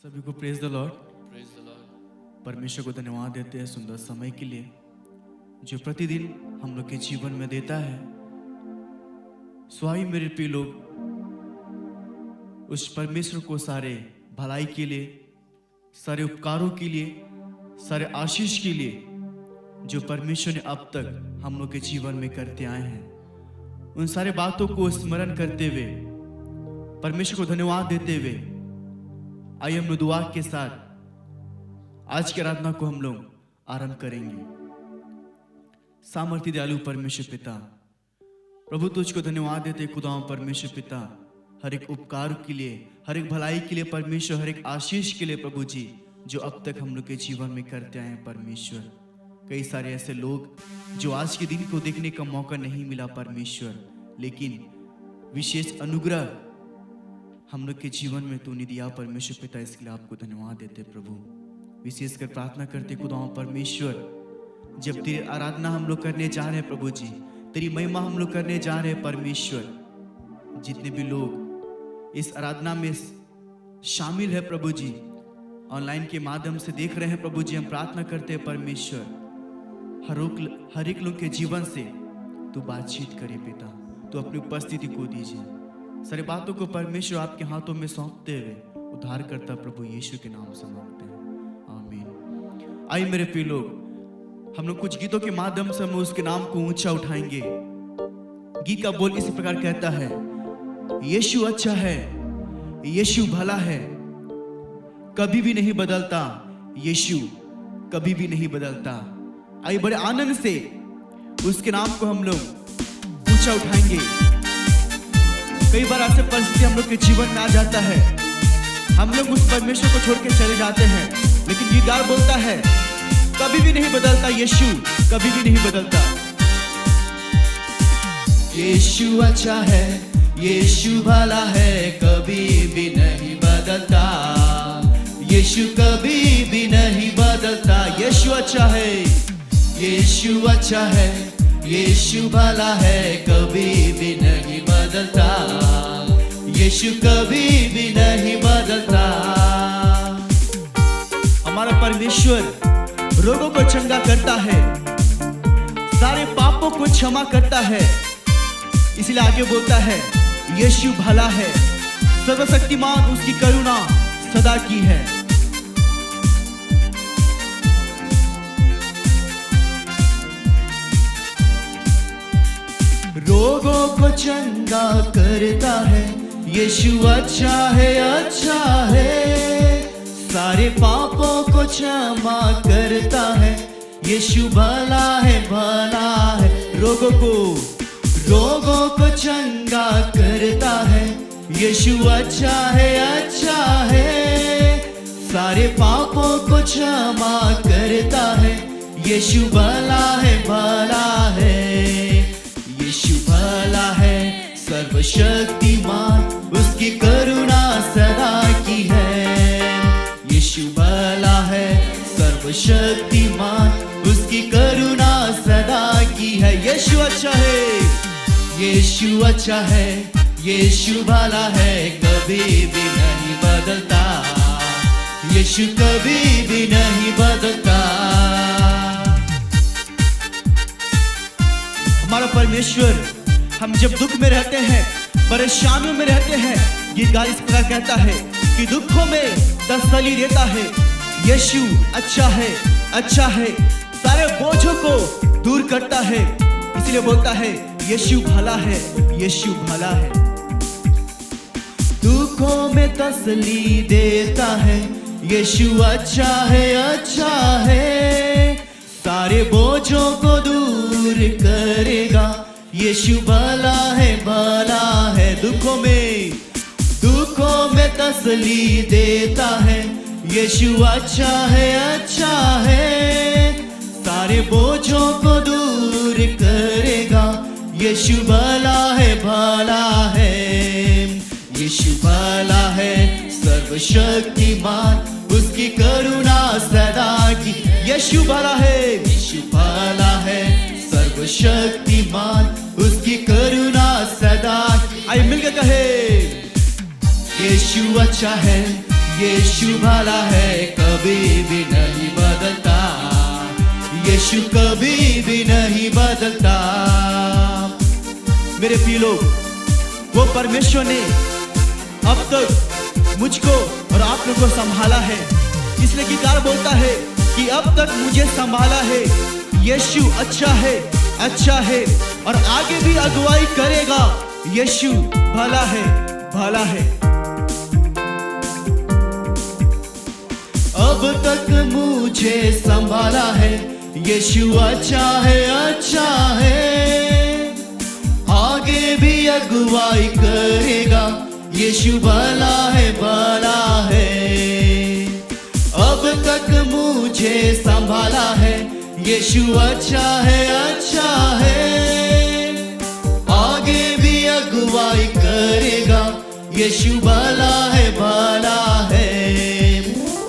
सभी को praise the Lord. Praise the Lord. परमेश्वर को धन्यवाद देते हैं सुंदर समय के लिए जो प्रतिदिन हम लोग के जीवन में देता है। स्वाई मेरे प्रिय लोग, उस परमेश्वर को सारे भलाई के लिए, सारे उपकारों के लिए, सारे आशीष के लिए जो परमेश्वर ने अब तक हम लोग के जीवन में करते आए हैं, उन सारे बातों को स्मरण करते हुए, परमेश्वर को धन्यवाद देते हुए, आइए हम लोग दुआ के साथ आज की आराधना को हम लोग आरंभ करेंगे। सामर्थ्य दयालु परमेश्वर पिता, प्रभु तुझको धन्यवाद देते खुदा परमेश्वर पिता, हर एक उपकार के लिए, हर एक भलाई के लिए परमेश्वर, हर एक आशीष के लिए प्रभु जी जो अब तक हम लोग के जीवन में करते आए हैं परमेश्वर। कई सारे ऐसे लोग जो आज के दिन को देखने का मौका नहीं मिला परमेश्वर, लेकिन विशेष अनुग्रह हम लोग के जीवन में तूने दिया परमेश्वर पिता, इसके लिए आपको धन्यवाद देते प्रभु। विशेषकर प्रार्थना करते खुदा परमेश्वर, जब तेरी आराधना हम लोग करने जा रहे हैं प्रभु जी, तेरी महिमा हम लोग करने जा रहे हैं परमेश्वर, जितने भी लोग इस आराधना में शामिल है प्रभु जी, ऑनलाइन के माध्यम से देख रहे हैं प्रभु जी, हम प्रार्थना करते हैं परमेश्वर, हर एक लोग के जीवन से तू बातचीत करे पिता, तू अपनी उपस्थिति को दीजिए। सारी बातों को परमेश्वर आपके हाथों में सौंपते हुए उद्धार करता प्रभु यीशु के नाम से मांगते हैं, आमीन। आइए मेरे प्रिय लोग, हम लोग कुछ गीतों के माध्यम से हम उसके नाम को ऊंचा उठाएंगे। गीत का बोल इसी प्रकार कहता है, यीशु अच्छा है, यीशु भला है, कभी भी नहीं बदलता, यीशु कभी भी नहीं बदलता। आइए बड़े आनंद से उसके नाम को हम लोग ऊंचा उठाएंगे। कई बार ऐसे परिस्थिति हम लोग के जीवन में आ जाता है, हम लोग उस परमेश्वर को छोड़ के चले जाते हैं, लेकिन गीतकार बोलता है कभी भी नहीं बदलता, यीशु कभी भी नहीं बदलता। यीशु अच्छा है, यीशु भला है, कभी भी नहीं बदलता, यीशु कभी भी नहीं बदलता। यीशु अच्छा है, यीशु अच्छा है, यीशु भला है, कभी भी नहीं बदलता, यीशु कभी भी नहीं बदलता। हमारा परमेश्वर रोगों को चंगा करता है, सारे पापों को क्षमा करता है, इसलिए आगे बोलता है यीशु भला है, सर्वशक्तिमान उसकी करुणा सदा की है। रोगों को चंगा करता है, यीशु अच्छा है, अच्छा है, सारे पापों को क्षमा करता है, यीशु भला है, भला है। रोगों को चंगा करता है, यीशु अच्छा है, अच्छा है, सारे पापों को क्षमा करता है, यीशु भला है, भला है। यीशु भला है, सर्वशक्तिमान उसकी करुणा सदा की है। यीशु भला है, सर्वशक्तिमान उसकी करुणा सदा की है। यीशु अच्छा है, यीशु अच्छा है, यीशु भला है, कभी भी नहीं बदलता, यीशु कभी भी नहीं बदलता। हमारा परमेश्वर, हम जब दुख में रहते हैं, परेशानियों में रहते हैं, गीतकार इस प्रकार कहता है कि दुखों में तसल्ली देता है। यीशु अच्छा है, अच्छा है, सारे बोझों को दूर करता है, इसलिए बोलता है यीशु भला है, यीशु भला है। दुखों में तसल्ली देता है, यीशु अच्छा है, अच्छा है, सारे बोझों को दूर करेगा, यीशु भला है, भला है। दुखों में तसल्ली देता है, यीशु अच्छा है, अच्छा है, सारे बोझों को दूर करेगा, यीशु भला है, भला है। यीशु भला है, सर्वशक्तिमान उसकी करुणा सदा की। यीशु भला है, यीशु भला है, सर्वशक्तिमान उसकी करुणा सदा की। आइए मिलकर कहे यीशु अच्छा है, यीशु भला है, कभी भी नहीं बदलता, यीशु कभी भी नहीं बदलता। मेरे प्रिय लोग, वो परमेश्वर ने अब तक मुझको और आप लोगों को संभाला है, इसलिए गीतकार बोलता है कि अब तक मुझे संभाला है, यीशु अच्छा है, अच्छा है और आगे भी अगुवाई करेगा, यीशु भला है, भला है। अब तक मुझे संभाला है, यीशु अच्छा है, अच्छा है, आगे भी अगुवाई करेगा, यीशु भला है, भला है। अब तक मुझे संभाला है, यीशु अच्छा है, अच्छा है, आगे भी अगुवाई करेगा, यीशु भला है, भला है।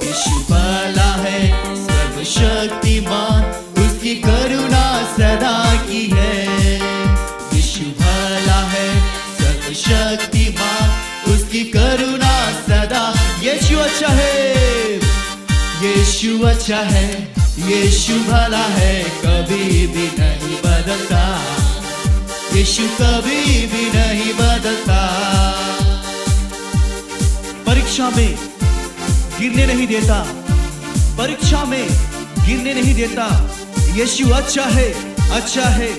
यीशु भला है, सर्वशक्तिमान, उसकी करुणा सदा की है। यीशु भला है, सर्वशक्तिमान, उसकी करुणा सदा। यीशु अच्छा है, यीशु अच्छा है, यीशु भला है, कभी भी नहीं बदलता, यीशु कभी भी नहीं बदलता। परीक्षा में गिरने नहीं देता, परीक्षा में गिरने नहीं देता, यीशु अच्छा है, अच्छा है,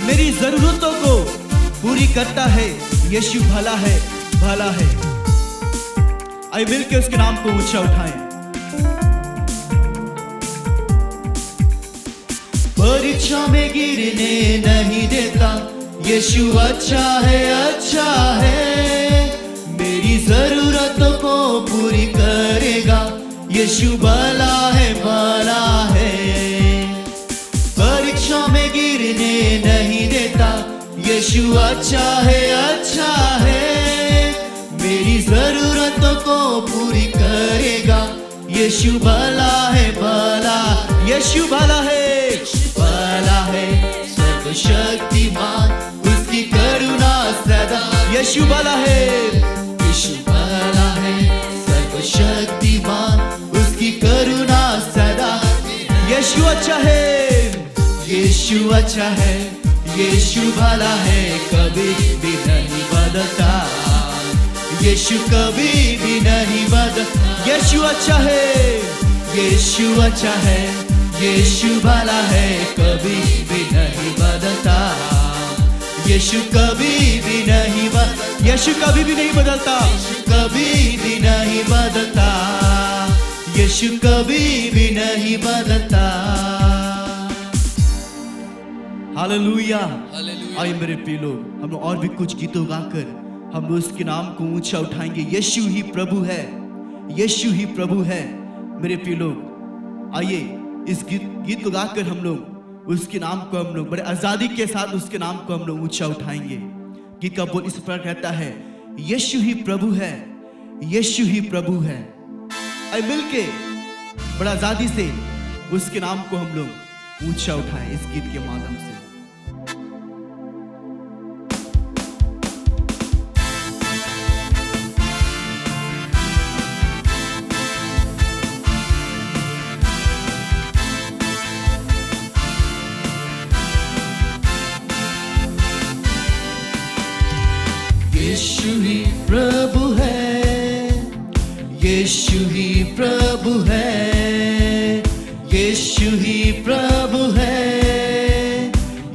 मेरी जरूरतों को पूरी करता है, यीशु भला है, भला है। आइए मिलकर उसके नाम को ऊंचा उठाएं। परीक्षा में गिरने नहीं देता, यीशु अच्छा है, अच्छा है, मेरी जरूरतों को पूरी करेगा, यीशु भला है, भला है। परीक्षा में गिरने नहीं देता, यीशु अच्छा है, अच्छा है, मेरी जरूरतों को पूरी करेगा, यीशु भला है, भला। यीशु भला है, भला है, सर्वशक्तिमान, उसकी करुणा सदा। यीशु भला है, यीशु भला है, सर्वशक्तिमान, उसकी करुणा सदा। यीशु अच्छा है, यीशु अच्छा है, यीशु भला है, कभी भी नहीं बदलता, यीशु कभी भी नहीं बदलता। यीशु अच्छा है, यीशु अच्छा है, यीशु भला है, कभी भी नहीं बदलता, यीशु कभी भी नहीं बदलता, यीशु कभी भी नहीं बदलता, कभी भी नहीं बदलता, यीशु कभी भी नहीं बदलता। हालेलुया। आइए मेरे प्रिय लोग, हम लोग और भी कुछ गीतों गाकर हम लोग उसके नाम को ऊंचा उठाएंगे। यीशु ही प्रभु है, यीशु ही प्रभु है। मेरे प्रिय लोग, आइए इस गीत को गाकर हम लोग उसके नाम को हम लोग बड़े आजादी के साथ उसके नाम को हम लोग ऊंचा उठाएंगे। गीत का बोल इस प्रकार कहता है, यीशु ही प्रभु है, यीशु ही प्रभु है। आइए मिलके बड़ा आजादी से उसके नाम को हम लोग ऊंचा उठाएं इस गीत के माध्यम से। यीशु ही प्रभु है, यीशु ही प्रभु है, यीशु ही प्रभु है,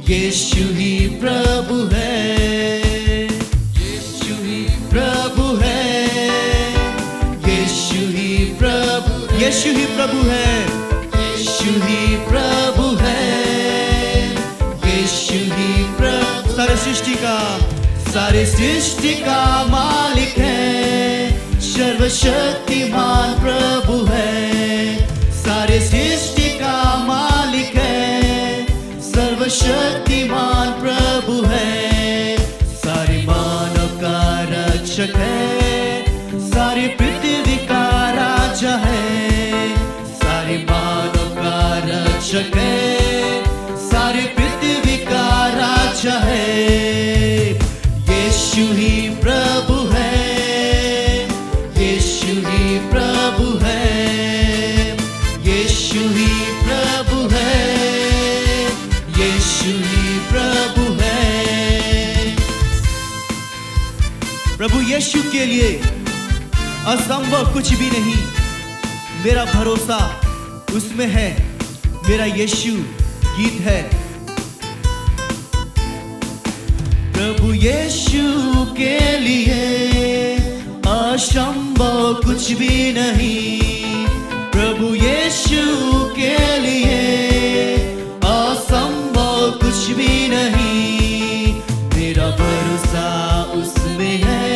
यीशु ही प्रभु है, यीशु ही प्रभु है, यीशु ही प्रभु, यीशु ही प्रभु है, यीशु ही प्रभु है, यीशु ही प्रभु, सारे सृष्टि का मालिक है, सर्वशक्तिमान प्रभु है। सारे सृष्टि का मालिक है, सर्वशक्तिमान प्रभु है। सारे मानव का रक्षक है, सारी पृथ्वी का राजा है। सारे मानव का रक्षक है, सारी पृथ्वी का राजा है। यीशु ही प्रभु है, यीशु ही प्रभु प्रभु यीशु के लिए असंभव कुछ भी नहीं। मेरा भरोसा उसमें है, मेरा यीशु गीत है। प्रभु यीशु के लिए असंभव कुछ भी नहीं। प्रभु यीशु के लिए असंभव कुछ भी नहीं। मेरा भरोसा उसमें है,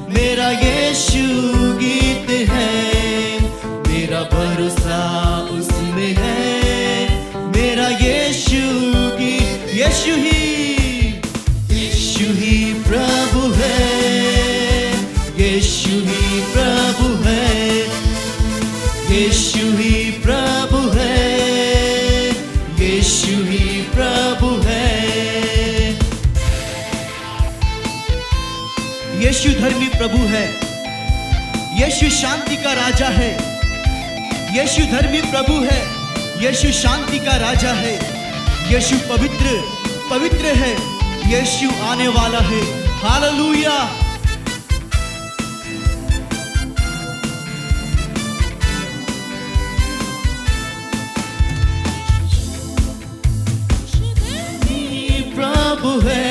मेरा यीशु गीत है। मेरा भरोसा उसमें है, मेरा यीशु गीत। यीशु ही प्रभु है, यीशु ही प्रभु है, यीशु ही प्रभु है, यीशु ही प्रभु है। यीशु धर्मी प्रभु है, यीशु शांति का राजा है। यीशु धर्मी प्रभु है, यीशु शांति का राजा है। यीशु पवित्र है, यीशु आने वाला है। हालेलुया। प्रभु है,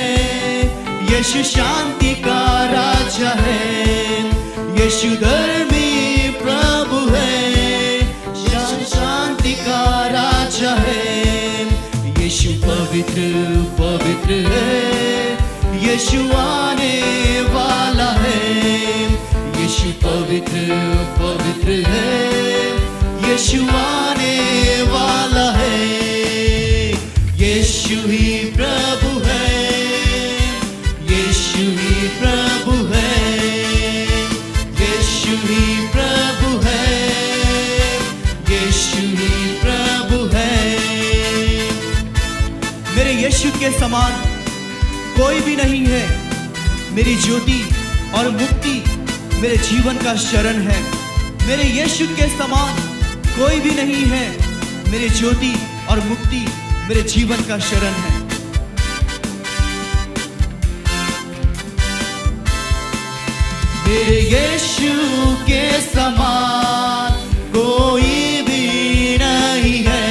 यीशु शांति का राजा है। यीशु धर्मी प्रभु है, शांति का राजा है। यीशु पवित्र है, यीशु आने वाला है। यीशु पवित्र है, यीशु आने वाला है। यीशु ही प्रभु है, यीशु ही प्रभु है, यीशु ही प्रभु है, यीशु ही प्रभु है। मेरे यीशु के समान कोई भी नहीं है। मेरी ज्योति और मुक्ति मेरे जीवन का शरण है। मेरे यीशु के समान कोई भी नहीं है। मेरी ज्योति और मुक्ति मेरे जीवन का शरण है। मेरे यीशु के समान कोई भी नहीं है।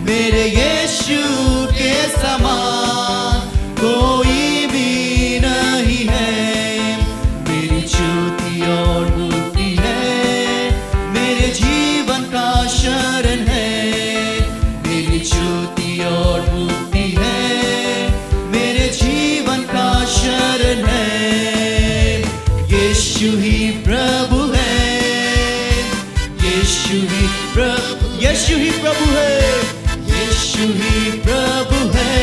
मेरे यीशु के समान कोई भी नहीं है। मेरी ज्योति और मुक्ति है, मेरे जीवन का शरण है। मेरी ज्योति और मुक्ति है, मेरे जीवन का शरण है। यीशु ही प्रभु है, यीशु ही प्रभु, यीशु ही प्रभु है, यीशु ही प्रभु है,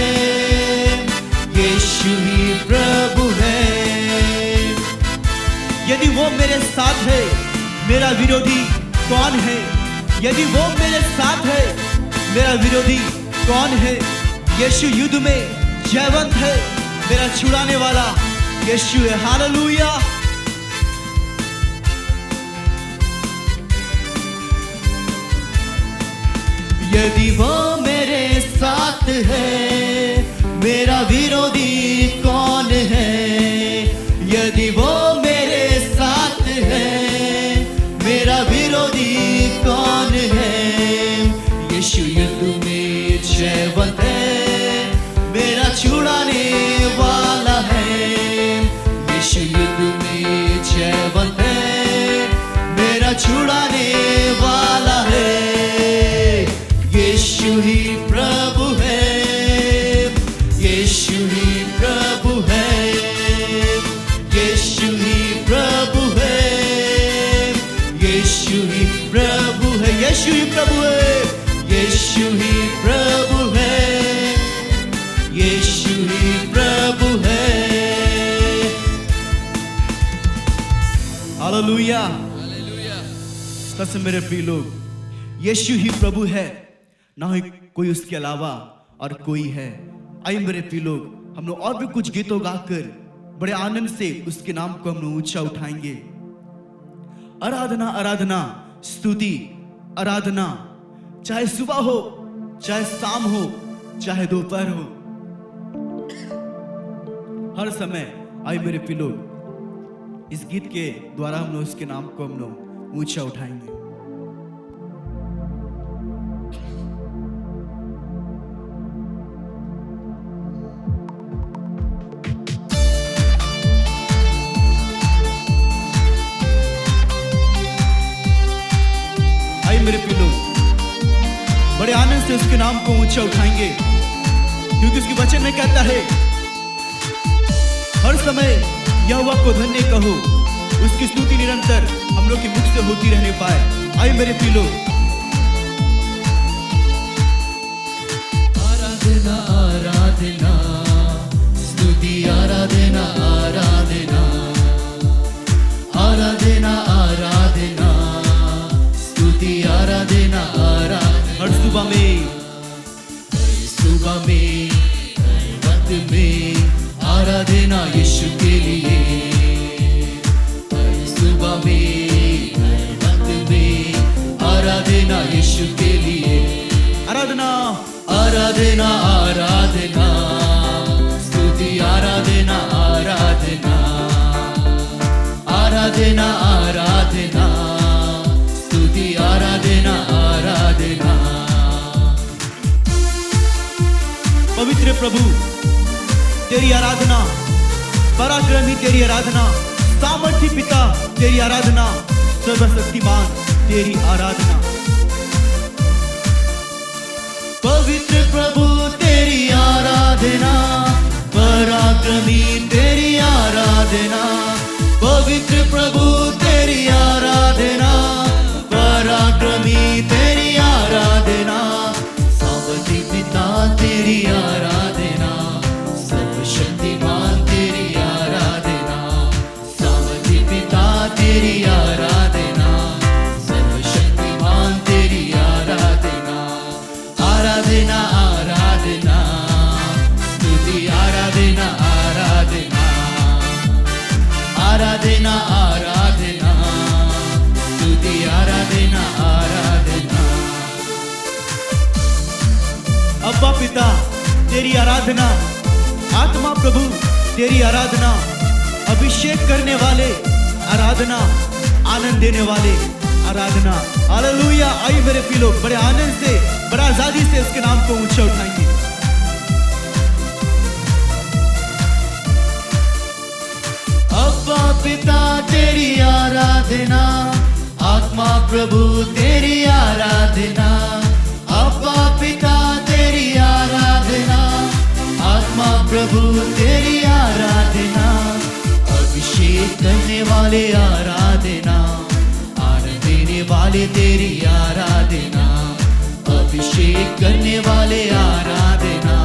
यीशु ही प्रभु है। यदि वो मेरे साथ है, मेरा विरोधी कौन है? यदि वो मेरे साथ है, मेरा विरोधी कौन है? यीशु युद्ध में जयवंत है, मेरा छुड़ाने वाला यीशु है। हालेलुया। यदि वो मेरे साथ है, मेरा विरोधी कौन है? यदि वो मेरे साथ है, मेरा विरोधी कौन है? यीशु युद्ध में जयवंत है, मेरा छुड़ाने वाला है। यीशु युद्ध में जयवंत है, मेरा छुड़ाने वाला है। यीशु ही प्रभु है, यीशु ही प्रभु है, यीशु ही प्रभु है, यीशु ही प्रभु है, यीशु ही प्रभु है, यीशु ही प्रभु है, यीशु ही प्रभु है। हालेलुया। कसम मेरे प्रिय लोग, यीशु ही प्रभु है, ना ही कोई उसके अलावा और कोई है। आइए मेरे प्रिय लोग, हम लोग और भी कुछ गीतों गाकर बड़े आनंद से उसके नाम को हम लोग ऊंचा उठाएंगे। आराधना आराधना स्तुति आराधना, चाहे सुबह हो, चाहे शाम हो, चाहे दोपहर हो, हर समय आइए मेरे प्रिय लोग इस गीत के द्वारा हम लोग उसके नाम को हम लोग ऊंचा उठाएंगे। आइए मेरे प्रिय लोग, बड़े आनंद से उसके नाम को ऊंचा उठाएंगे, क्योंकि उसके वचन में कहता है, हर समय यहोवा को धन्य कहो, उसकी स्तुति निरंतर हम लोग के मुख से होती रहने पाए। आइए मेरे प्रिय लोग, आराधना आराधना स्तुति आराधना आराधना आराधना आराधना स्तुति आराधना आराधना। हर सुबह में वक्त में आराधना यीशु के लिए, सुबह में वक्त में आराधना यीशु के लिए। आराधना आराधना आराधना स्तुति आराधना आराधना आराधना आराधना स्तुति आराधना आराधना। पवित्र प्रभु तेरी आराधना, पराक्रमी तेरी आराधना, सामर्थी पिता तेरी आराधना, सर्वशक्तिमान तेरी आराधना। पवित्र प्रभु तेरी आराधना, पराक्रमी तेरी आराधना। पवित्र प्रभु तेरी आराधना, पराक्रमी तेरी आराधना। सामर्थी पिता तेरी आराधना, सर्वशक्तिमान तेरी आराधना। सामर्थी पिता तेरी आराधना, सर्वशक्तिमान तेरी आराधना। आराधना आराधना स्तुति आराधना आराधना आराधना आराधना स्तुति आराधना आराधना। अब्बा पिता तेरी आराधना, आत्मा प्रभु तेरी आराधना, अभिषेक करने वाले आराधना, आनंद देने वाले आराधना। हालेलुया। आइए मेरे प्रिय लोग, बड़े आनंद से, बड़ा आजादी से उसके नाम को ऊंचा उठाएंगे। अब्बा पिता तेरी आराधना, आत्मा प्रभु तेरी आराधना। अब्बा पिता तेरी आराधना, आत्मा प्रभु तेरी आराधना। अभिषेक करने वाले आराधना, आनंद देने वाले तेरी आराधना। अभिषेक करने वाले आराधना,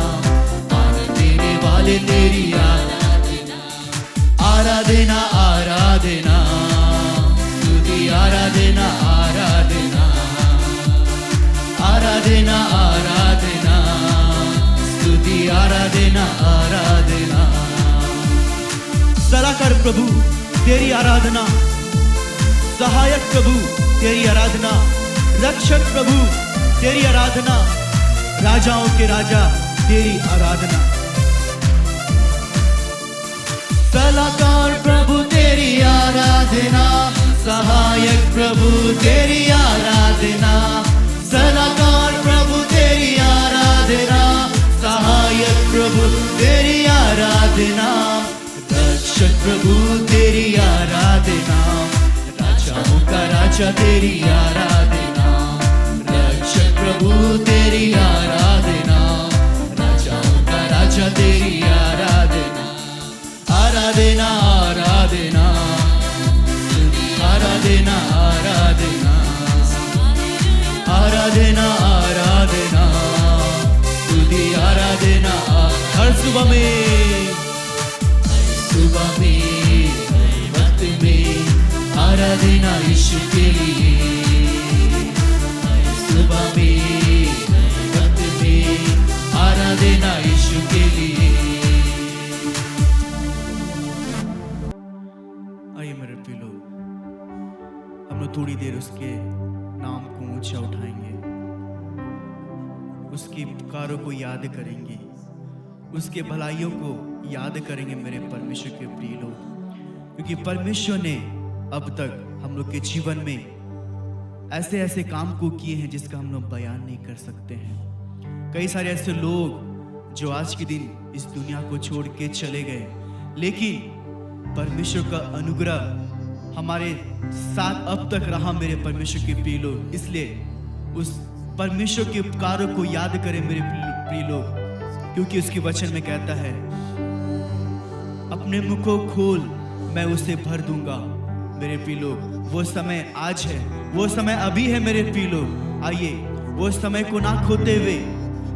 आनंद देने वाले तेरी आराधना। आराधना आराधना स्तुति आराधना आराधना आराधना आराधना स्तुति आराधना आराधना। सलाहकार प्रभु तेरी आराधना, सहायक प्रभु तेरी आराधना, रक्षक प्रभु तेरी आराधना, राजाओं के राजा तेरी आराधना। सलाहकार प्रभु तेरी आराधना, सहायक प्रभु तेरी आराधना। सलाहकार प्रभु तेरी आराधना, सहायक प्रभु तेरी आराधना। रक्षक प्रभु तेरी आराधना, राजाओं का राजा तेरी आराधना। रक्षक प्रभु तेरी आराधना, राजाओं का राजा तेरी आराधना। आराधना आराधना आराधना आराधना आराधना आराधना स्तुति आराधना। हर सुबह में वक्त में आराधना यीशु के लिए। सुबह में वक्त में आराधना यीशु के लिए। आइए मेरे प्रिय लोग, हम लोग थोड़ी देर उसके नाम को ऊंचा उठाएंगे, उसकी पुकारों को याद करेंगे, उसके भलाइयों को याद करेंगे मेरे परमेश्वर के प्रिय लोग। क्योंकि परमेश्वर ने अब तक हम लोग के जीवन में ऐसे ऐसे काम को किए हैं जिसका हम लोग बयान नहीं कर सकते हैं। कई सारे ऐसे लोग जो आज के दिन इस दुनिया को छोड़ के चले गए, लेकिन परमेश्वर का अनुग्रह हमारे साथ अब तक रहा मेरे परमेश्वर के प्रिय लोग। इसलिए उस परमेश्वर के उपकारों को याद करें मेरे प्रिय लोग, क्योंकि उसके वचन में कहता है, अपने मुख को खोल मैं उसे भर दूंगा। मेरे प्रिय लोग, वो समय आज है, वो समय अभी है मेरे प्रिय लोग। आइए वो समय को ना खोते हुए,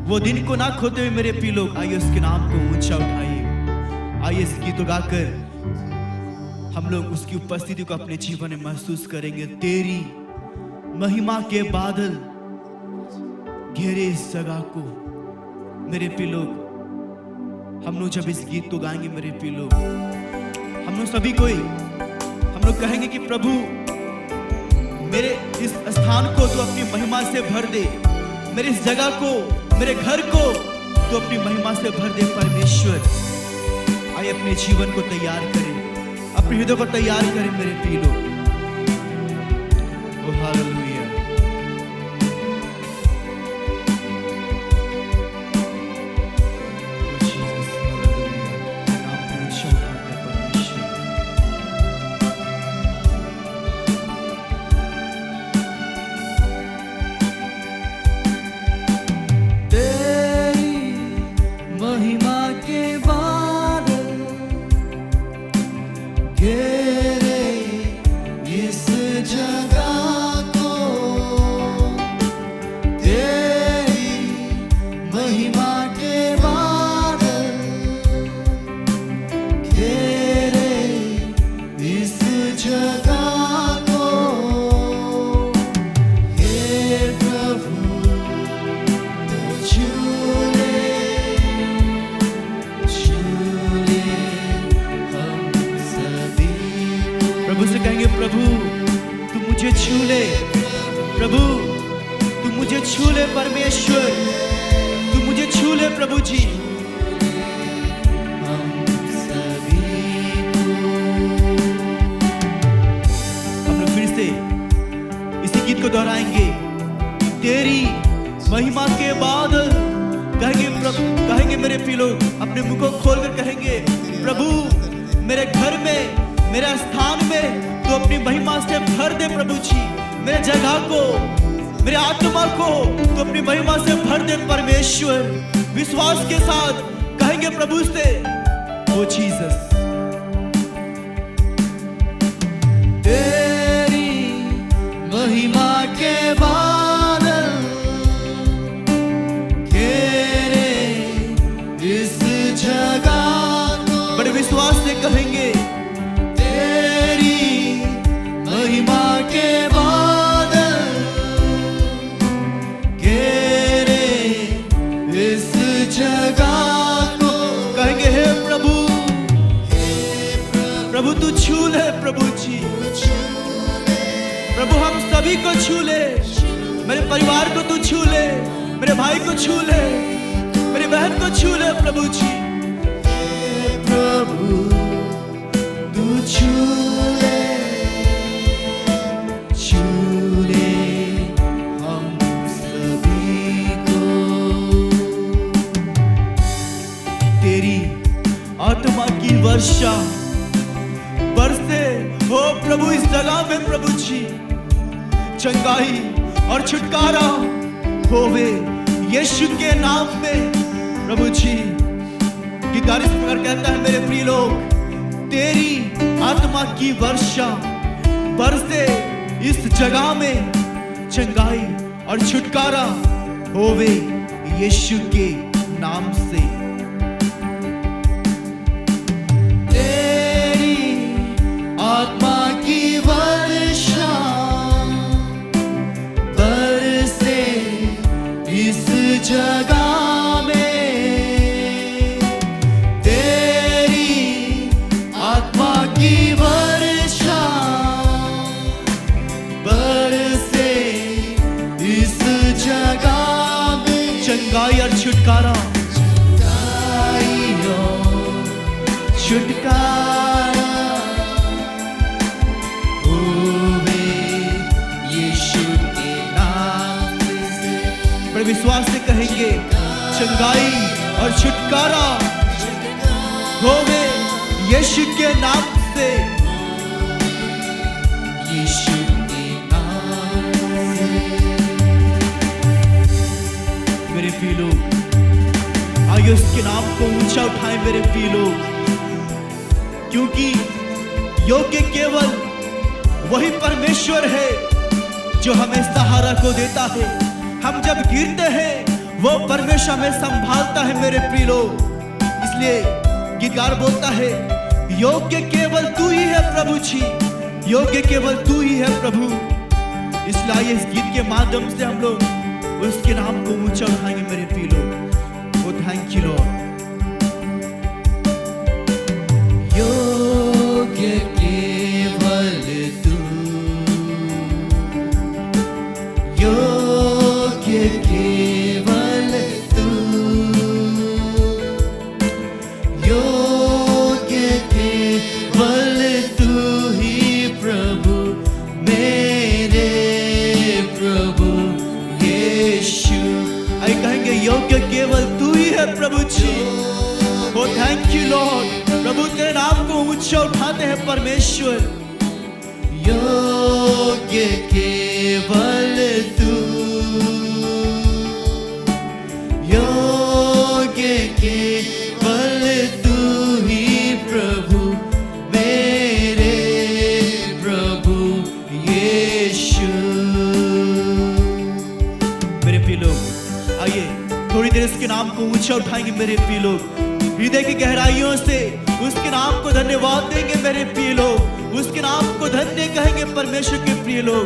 वो दिन को ना खोते हुए मेरे प्रिय लोग, आइए उसके नाम को ऊंचा उठाइए। आइए इस गीत को गाकर हम लोग उसकी उपस्थिति को अपने जीवन में महसूस करेंगे। तेरी महिमा के बादल घेरे इस जगह को। मेरे प्रिय लोग, हम लोग जब इस गीत को गाएंगे मेरे प्रिय लोग, हम लोग सभी कोई हम लोग कहेंगे कि प्रभु मेरे इस स्थान को तू अपनी महिमा से भर दे, मेरे इस जगह को, मेरे घर को तू अपनी महिमा से भर दे। परमेश्वर, आइए अपने जीवन को तैयार करें, अपने हृदय को तैयार करें मेरे प्रिय लोग। ओ हालेलुया। प्रभु तू मुझे छू ले, प्रभु तू मुझे छू ले, परमेश्वर तू मुझे छू ले प्रभु जी। हम लोग फिर से इसी गीत को दोहराएंगे। तेरी महिमा के बाद कहेंगे प्रभु, कहेंगे मेरे प्रिय लोग, अपने मुंह को खोलकर कहेंगे, प्रभु मेरे घर में, मेरे स्थान में तो अपनी महिमा से भर दे प्रभु जी। मेरे जगह को, मेरे आत्मा को तो अपनी महिमा से भर दे परमेश्वर। विश्वास के साथ कहेंगे प्रभु से, ओ जीसस। तेरी महिमा के बादल घेरे इस जगह को। बड़े विश्वास से कहेंगे, महिमा के बादल घेरे इस जगह को। कहेंगे हे प्रभु, प्रभु तू छू ले प्रभु जी। प्रभु हम सभी को छू ले, मेरे परिवार को तू छू ले, मेरे भाई को छू ले, मेरी बहन को छू ले प्रभु जी। प्रभु तू छू ले, आत्मा की वर्षा बरसे हो प्रभु इस जगह में प्रभु जी। चंगाई और छुटकारा होवे यीशु के नाम में प्रभु जी। गीतकार इस प्रकार कहता है मेरे प्रिय लोग, तेरी आत्मा की वर्षा बरसे इस जगह में, चंगाई और छुटकारा होवे यीशु के नाम से। आत्मा की वर्षा बरसे इस जगह में। तेरी आत्मा की वर्षा बरसे इस जगह में। चंगाई और छुटकारा, चंगाई और छुटकारा विश्वास से कहेंगे, चंगाई और छुटकारा होवे यीशु के नाम से। यीशु के नाम से। मेरे प्रिय लोग, आइए उसके नाम को ऊंचा उठाएं मेरे प्रिय लोग, क्योंकि योग्य केवल वही परमेश्वर है जो हमें सहारा को देता है। हम जब गिरते हैं वो परमेश्वर हमें संभालता है मेरे प्रिय लोग। इसलिए गीतकार बोलता है, योग्य केवल तू ही है प्रभु जी, योग्य केवल तू ही है प्रभु। इसलिए इस गीत के माध्यम से हम लोग उसके नाम को ऊंचा उठाएंगे मेरे प्रिय लोग। ओ थैंक यू लॉर्ड। योग्य केवल तू, योग्य केवल तू, योग्य केवल तू ही प्रभु, मेरे प्रभु यीशु। आई कहेंगे, योग्य केवल तू ही है प्रभु जी। ओ थैंक यू लॉर्ड। प्रभु तेरे नाम को ऊंचा उठाते हैं परमेश्वर। योग्य केवल तू, योग्य केवल तू ही प्रभु, मेरे प्रभु यीशु। मेरे प्रिय लोग, आइए थोड़ी देर इसके नाम को ऊंचा उठाएंगे मेरे प्रिय लोग। हृदय की गहराइयों से उसके नाम को धन्यवाद देंगे मेरे प्रिय लोग। उसके नाम को धन्य कहेंगे परमेश्वर के प्रिय लोग।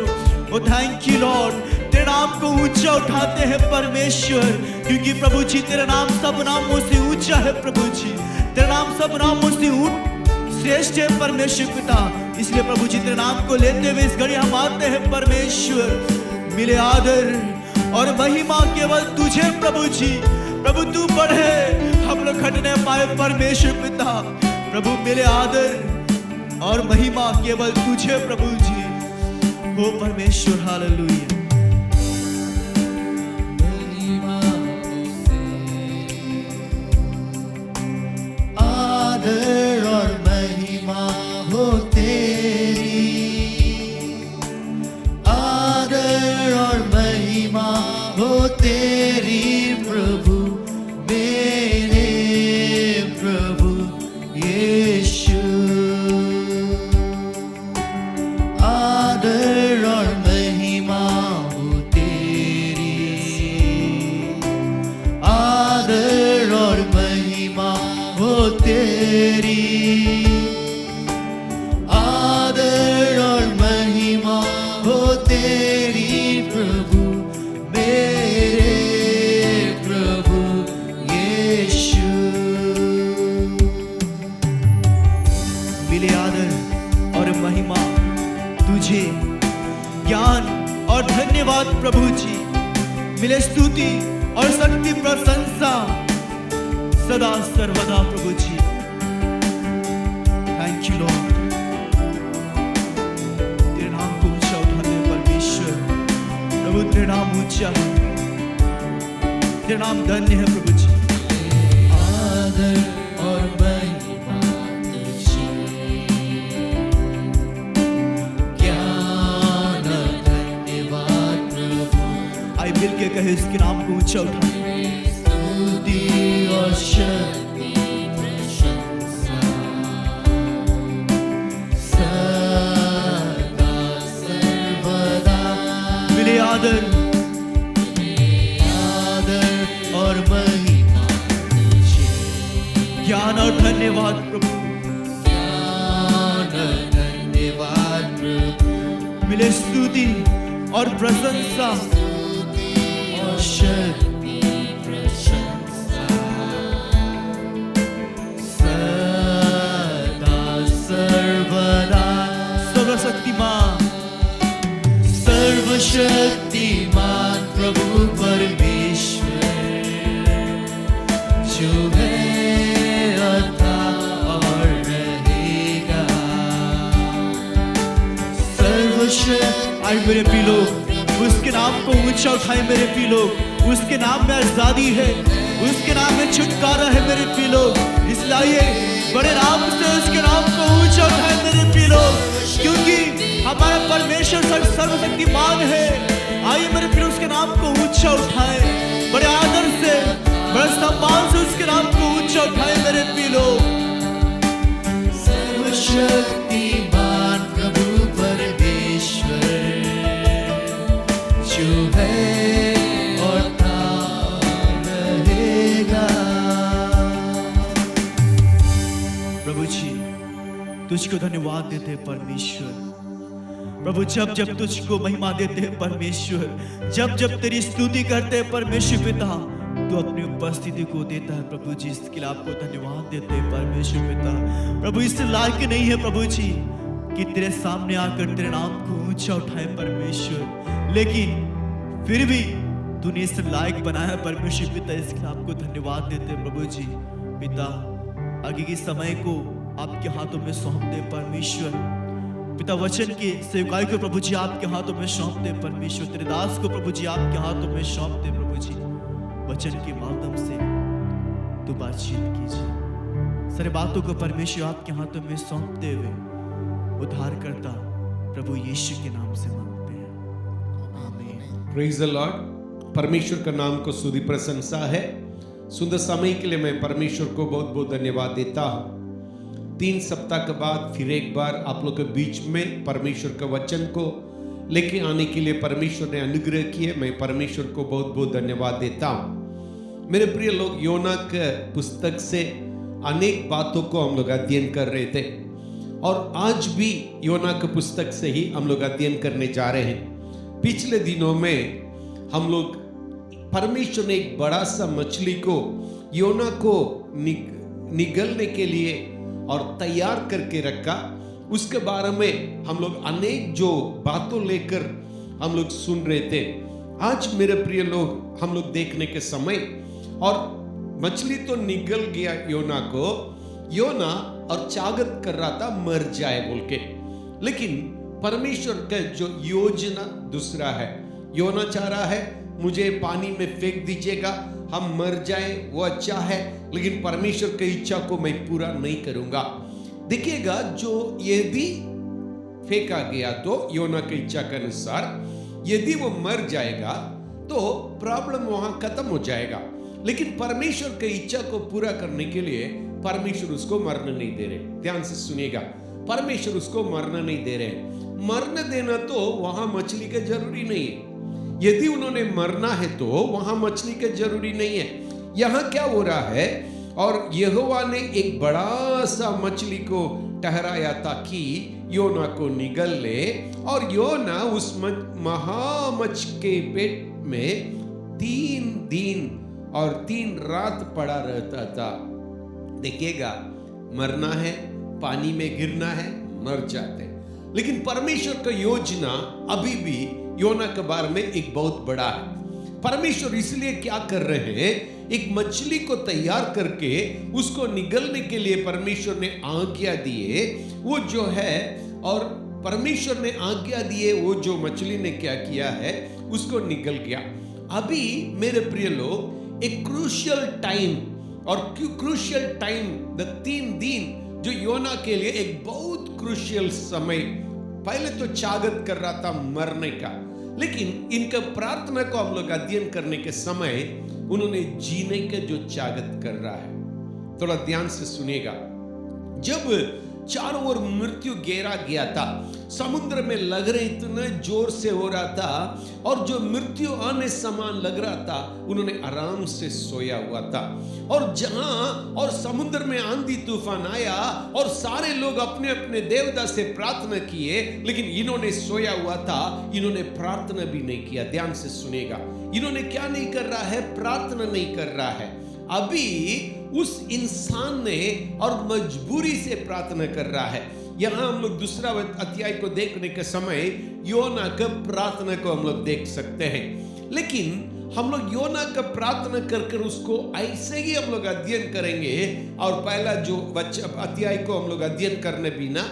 ओ थैंक यू लॉर्ड। तेरे नाम को ऊंचा उठाते हैं परमेश्वर, क्योंकि प्रभु जी तेरा नाम सब नामों से ऊंचा है प्रभु जी। तेरा नाम सब नामों से श्रेष्ठ है परमेश्वर पिता। इसलिए प्रभु जी तेरे नाम को लेते हुए इस घड़ी हम आते हैं परमेश्वर। मिले आदर और महिमा केवल तुझे प्रभु जी। प्रभु तू बढ़े, हम लोग घट नहीं पाए परमेश्वर पिता। प्रभु मिले आदर और महिमा केवल तुझे प्रभु जी। हो परमेश्वर, हालेलुया। आदर और महिमा हो तेरी, आदर और महिमा हो तेरी प्रभु, मेरे प्रभु यीशु। आदर और महिमा हो तेरी, आदर और महिमा हो तेरी, आदर और महिमा हो तेरी प्रभु, मेरे प्रभु यीशु। मिले आदर और महिमा तुझे, ज्ञान और धन्यवाद प्रभु जी। मिले स्तुति और शक्ति प्रशंसा सदा सर्वदा प्रभु जी। Thank you Lord. तेरे नाम को ऊंचा उठाते हैं परमेश्वर। प्रभु तेरे नाम ऊंचा है, तेरे नाम धन्य है प्रभु जी। आदर और महिमा तुझे, ज्ञान धन्यवाद प्रभु। आई मिल के कहे इसके नाम को ऊंचा उठाए। स्तुति और शक्ति प्रशंसा सदा सर्वदा। मिले आदर, आदर और महिमा तुझे, ज्ञान और धन्यवाद प्रभु। ज्ञान धन्यवाद प्रभु। मिले स्तुति और प्रशंसा और शक्ति प्रशंसा सदा सर्वदा। सर्वशक्तिमान, सर्वशक्तिमान प्रभु परमेश्वर, जो है अथा और रहेगा। आई मेरे प्रिय लोग, उसके नाम को ऊंचा उठाए मेरे प्रिय लोग। उसके नाम में आजादी है, उसके नाम में छुटकारा है मेरे प्रिय लोग। इसलिए आइए बड़े नाम से उसके नाम को ऊंचा उठाए मेरे प्रिय लोग, क्योंकि हमारा परमेश्वर सर्वशक्तिमान है। आइए मेरे प्रिय उसके नाम को ऊंचा उठाए, बड़े आदर से, बड़े सम्मान से उसके नाम को ऊंचा उठाए मेरे प्रिय लोग। सर्वशक्तिमान प्रभु परमेश्वर जो है और रहेगा। प्रभु जी तुझको धन्यवाद देते हैं परमेश्वर। प्रभु जब जब तुझको महिमा देते हैं परमेश्वर, जब जब तेरी स्तुति करते हैं परमेश्वर पिता, तो अपनी उपस्थिति को देता है प्रभु जी। इसके लिए आपको धन्यवाद देते हैं परमेश्वर पिता। प्रभु इससे लायक नहीं है प्रभु जी कि तेरे सामने आकर तेरे नाम को ऊंचा उठाए परमेश्वर, लेकिन फिर भी तूने इसे लायक बनाया परमेश्वर पिता। इसके लिए आपको धन्यवाद देते हैं प्रभु जी। पिता आगे के समय को आपके हाथों में सौंप दे परमेश्वर पिता। वचन की सेवकाई को प्रभु जी आपके हाथों में सौंप दे परमेश्वर। तेरे दास को प्रभु जी आपके हाथों में सौंप दे प्रभु जी। वचन के माध्यम से तू बातचीत कीजिए। सारी बातों को परमेश्वर आपके हाथों में सौंपते हुए उद्धारकर्ता प्रभु यीशु के नाम से मांगते हैं, आमीन। Praise the Lord. परमेश्वर का नाम को स्तुति प्रशंसा है। सुंदर समय के लिए मैं परमेश्वर को बहुत बहुत धन्यवाद देता हूँ। 3 सप्ताह के बाद फिर एक बार आप लोग के बीच में परमेश्वर के वचन को लेके आने के लिए परमेश्वर ने अनुग्रह किए। मैं परमेश्वर को बहुत बहुत धन्यवाद देता हूँ। मेरे प्रिय लोग, योना के पुस्तक से अनेक बातों को हम लोग अध्ययन कर रहे थे और आज भी योना के पुस्तक से ही हम लोग अध्ययन करने जा रहे हैं। पिछले दिनों में हम लोग परमेश्वर ने एक बड़ा सा मछली को योना को निगलने के लिए और तैयार करके रखा। उसके बारे में हम लोग अनेक जो बातों लेकर हम लोग सुन रहे थे। आज मेरे प्रिय लोग हम लोग देखने के समय, और मछली तो निगल गया योना को, योना और चागत कर रहा था मर जाए बोल के, लेकिन परमेश्वर का जो योजना दूसरा है। योना चाह रहा है मुझे पानी में फेंक दीजिएगा, हम मर जाए, वो अच्छा है, लेकिन परमेश्वर की इच्छा को मैं पूरा नहीं करूंगा। देखिएगा, जो यदि फेंका गया तो योना की इच्छा के अनुसार यदि वो मर जाएगा तो प्रॉब्लम वहां खत्म हो जाएगा, लेकिन परमेश्वर की इच्छा को पूरा करने के लिए परमेश्वर उसको मरने नहीं दे रहे। ध्यान से सुनिएगा, परमेश्वर उसको मरना नहीं दे रहे। मरने देना तो वहां मछली का जरूरी नहीं है। यदि उन्होंने मरना है तो वहां मछली का जरूरी नहीं है। यहां क्या हो रहा है, और यहोवा ने एक बड़ा सा मछली को ठहराया ताकि योना को निगल ले, और योना उस महामछ के पेट में 3 दिन और 3 रात पड़ा रहता था। देखिएगा, मरना है, पानी में गिरना है, मर जाते हैं, लेकिन परमेश्वर का योजना अभी भी योना के बारे में एक बहुत बड़ा है। परमेश्वर इसलिए क्या कर रहे हैं, एक मछली को तैयार करके उसको निगलने के लिए परमेश्वर ने आज्ञा दिए। वो जो है, और परमेश्वर ने आज्ञा दिए, वो जो मछली ने क्या किया है, उसको निगल गया। अभी मेरे प्रिय लोग, एक क्रूशियल टाइम, और क्रूशियल टाइम 3 दिन जो योना के लिए एक बहुत क्रूशियल समय। पहले तो चागत कर रहा था मरने का, लेकिन इनका प्रार्थना को हम लोग अध्ययन करने के समय उन्होंने जीने के जो चागत कर रहा है। थोड़ा ध्यान से सुनिएगा। जब चारों ओर मृत्यु घेरा गया था, समुद्र में लग रहे इतने जोर से हो रहा था, और जो मृत्यु आने समान लग रहा था, उन्होंने आराम से सोया हुआ था। और जहां और समुद्र में आंधी तूफान आया और सारे लोग अपने अपने देवता से प्रार्थना किए, लेकिन इन्होंने सोया हुआ था, इन्होंने प्रार्थना भी नहीं किया। ध्यान से सुनेगा, इन्होंने क्या नहीं कर रहा है, प्रार्थना नहीं कर रहा है। अभी उस इंसान ने और मजबूरी से प्रार्थना कर रहा है। यहां हम लोग दूसरा अध्याय को देखने के समय योना का प्रार्थना को हम लोग देख सकते हैं, लेकिन हम लोग योना का प्रार्थना कर उसको ऐसे ही हम लोग अध्ययन करेंगे। और पहला जो अध्याय को हम लोग अध्ययन करने बिना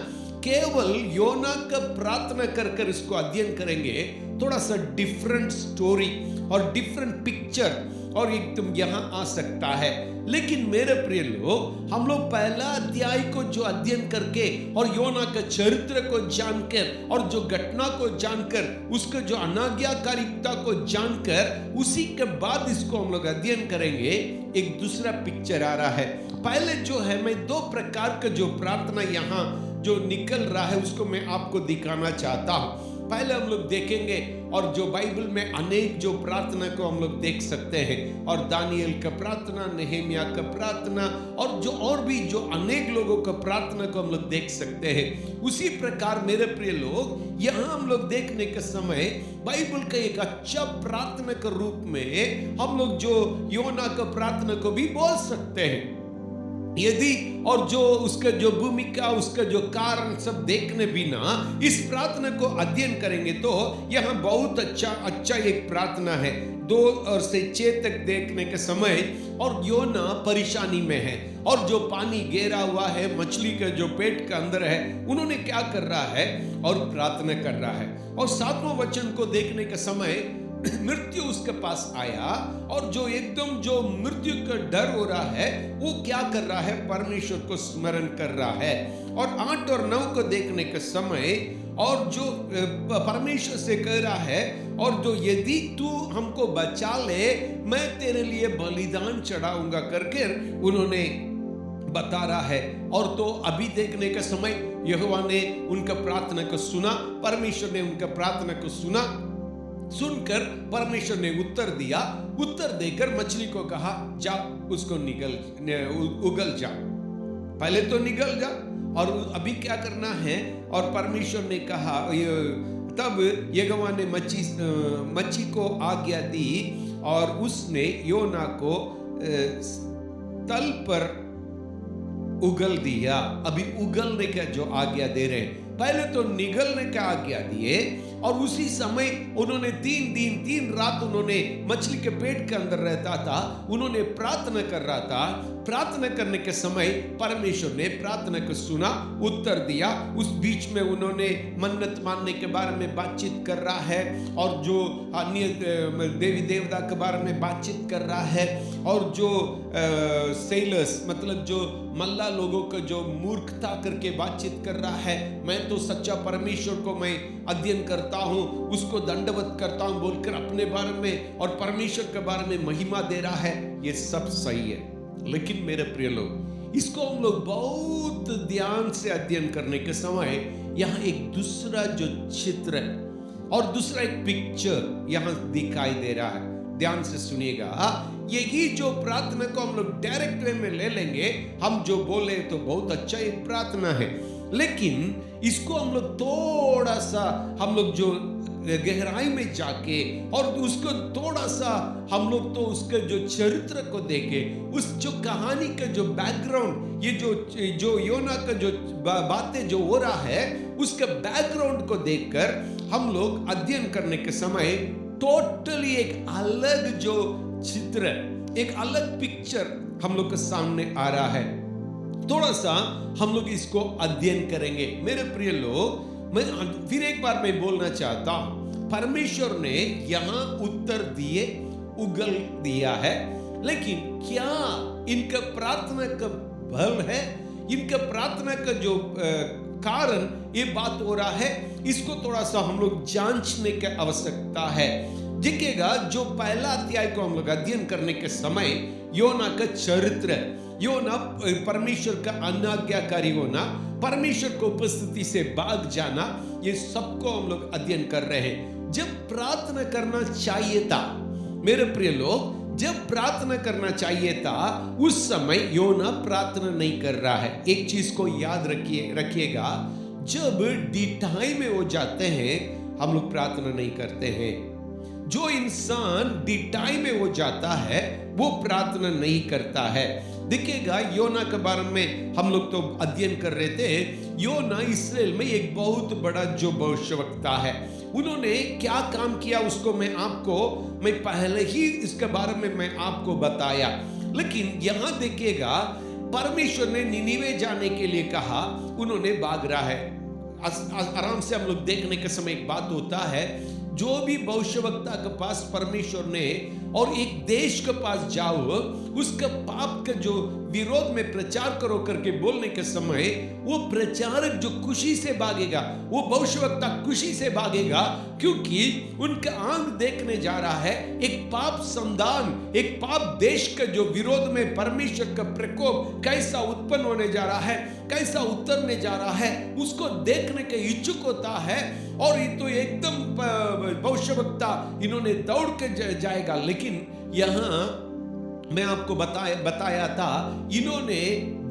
केवल योना का प्रार्थना कर कर इसको अध्ययन करेंगे, थोड़ा सा डिफरेंट स्टोरी और डिफरेंट पिक्चर और एकदम यहां आ सकता है। लेकिन मेरे प्रिय लोग, हम लोग पहला अध्याय को जो अध्ययन करके और योना का चरित्र को जानकर और जो घटना को जानकर उसका जो अनाज्ञाकारिता को जानकर उसी के बाद इसको हम लोग अध्ययन करेंगे, एक दूसरा पिक्चर आ रहा है। पहले जो है, मैं दो प्रकार का जो प्रार्थना यहाँ जो निकल रहा है उसको मैं आपको दिखाना चाहता हूं। पहले हम लोग देखेंगे और जो बाइबल में अनेक जो प्रार्थना को हम लोग देख सकते हैं, और दानियल का प्रार्थना, नेहेमिया का प्रार्थना और और भी जो अनेक लोगों का प्रार्थना को हम लोग देख सकते हैं। उसी प्रकार मेरे प्रिय लोग, यहाँ हम लोग देखने के समय बाइबल का एक अच्छा प्रार्थना के रूप में हम लोग जो योना का प्रार्थना को भी बोल सकते हैं। यदि और जो उसका जो भूमिका, उसका जो कारण सब देखने बिना इस प्रार्थना को अध्ययन करेंगे तो यहाँ बहुत अच्छा एक प्रार्थना है। 2 और से 6 तक देखने के समय, और योना परेशानी में है और जो पानी घेरा हुआ है, मछली के जो पेट के अंदर है, उन्होंने क्या कर रहा है और प्रार्थना कर रहा है। और 7वां वचन को देखने के समय मृत्यु उसके पास आया और जो एकदम जो मृत्यु का डर हो रहा है, वो क्या कर रहा है, परमेश्वर को स्मरण कर रहा है। और 8 और 9 को देखने के समय, और जो परमेश्वर से कह रहा है, और जो यदि तू हमको बचा ले, मैं तेरे लिए बलिदान चढ़ाऊंगा करके उन्होंने बता रहा है। और तो अभी देखने का समय यहोवा ने उनका प्रार्थना को सुना, परमेश्वर ने उनका प्रार्थना को सुनकर परमेश्वर ने उत्तर दिया। उत्तर देकर मछली को कहा, जा उसको उगल जा, पहले तो निगल जा, और अभी क्या करना है। और परमेश्वर ने कहा, तब यहोवा ने मच्छी को आज्ञा दी और उसने योना को तल पर उगल दिया। अभी उगलने का जो आज्ञा दे रहे, पहले तो निगलने का आज्ञा दिए, और उसी समय उन्होंने 3 दिन 3 रात उन्होंने मछली के पेट के अंदर रहता था, उन्होंने प्रार्थना कर रहा था। प्रार्थना करने के समय परमेश्वर ने प्रार्थना को सुना, उत्तर दिया। उस बीच में उन्होंने मन्नत मानने के बारे में बातचीत कर रहा है, और जो अन्य देवी देवता के बारे में बातचीत कर रहा है, और जो सेलर्स मतलब जो मल्ला लोगों का जो मूर्खता करके बातचीत कर रहा है, मैं तो सच्चा परमेश्वर को मैं अध्ययन करता हूं, उसको दंडवत करता हूं बोलकर अपने बारे में और परमेश्वर के बारे में महिमा दे रहा है। ये सब सही है, लेकिन मेरे प्रिय लोग, इसको हम लोग बहुत ध्यान से अध्ययन करने के समय यहाँ एक दूसरा जो चित्र और दूसरा एक पिक्चर यहाँ दिखाई दे रहा है। ध्यान से सुनिएगा। यही जो प्रार्थना को हम लोग डायरेक्ट वे में ले लेंगे, हम जो बोले तो बहुत अच्छा एक प्रार्थना है, लेकिन इसको हम लोग थोड़ा सा हम लोग जो गहराई में जाके और उसको थोड़ा सा हम लोग तो उसके जो चरित्र को देखे, उस जो कहानी का जो बैकग्राउंड, ये जो योना का जो बातें जो हो रहा है, उसके बैकग्राउंड को देखकर हम लोग अध्ययन करने के समय टोटली एक अलग जो चित्र, एक अलग पिक्चर हम लोग के सामने आ रहा है। थोड़ा सा हम लोग इसको अध्ययन करेंगे। मेरे प्रिय लोग, मैं फिर एक बार मैं बोलना चाहता हूं, परमेश्वर ने यहां उत्तर दिए, उगल दिया है, लेकिन क्या इनका प्रार्थना का फल है, इनका प्रार्थना का जो कारण ये बात हो रहा है, इसको थोड़ा सा हम लोग जांचने की आवश्यकता है। दिखेगा जो पहला अध्याय को हम लोग अध्ययन करने के समय योना का चरित्र, योना परमेश्वर का अनाज्ञाकारी होना, परमेश्वर को उपस्थिति से भाग जाना, ये सबको हम लोग अध्ययन कर रहे हैं। जब प्रार्थना करना चाहिए था, मेरे प्रिय लोग, जब प्रार्थना करना चाहिए था, उस समय योना प्रार्थना नहीं कर रहा है। एक चीज को याद रखिएगा, जब डिठाई में हो जाते हैं हम लोग प्रार्थना नहीं करते हैं। जो इंसान डिटाई में हो जाता है वो प्रार्थना नहीं करता है। दिखेगा योना के बारे में हम लोग तो अध्ययन कर रहे थे। योना इस्राएल में एक बहुत बड़ा जो भविष्यवक्ता है, उन्होंने क्या काम किया उसको मैं पहले ही इसके बारे में मैं आपको बताया। लेकिन यहां देखिएगा, परमेश्वर ने निनीवे जाने के लिए कहा, उन्होंने भाग रहा है। आराम से हम लोग देखने के समय एक बात होता है, जो भी भविष्यवक्ता के पास परमेश्वर ने और एक देश के पास जाओ, उसका पाप का जो विरोध में प्रचार करो करके बोलने के समय वो प्रचारक जो खुशी से भागेगा, वो भविष्यवक्ता खुशी से भागेगा, क्योंकि उनका आंख देखने जा रहा है एक पाप संधान, एक पाप देश का जो विरोध में परमेश्वर का प्रकोप कैसा उत्पन्न होने जा रहा है, कैसा उतरने जा रहा है, उसको देखने के इच्छुक होता है। और ये तो एकदम भविष्यवक्ता इन्होंने दौड़ के जाएगा। लेकिन यहाँ मैं आपको बताया था, इन्होंने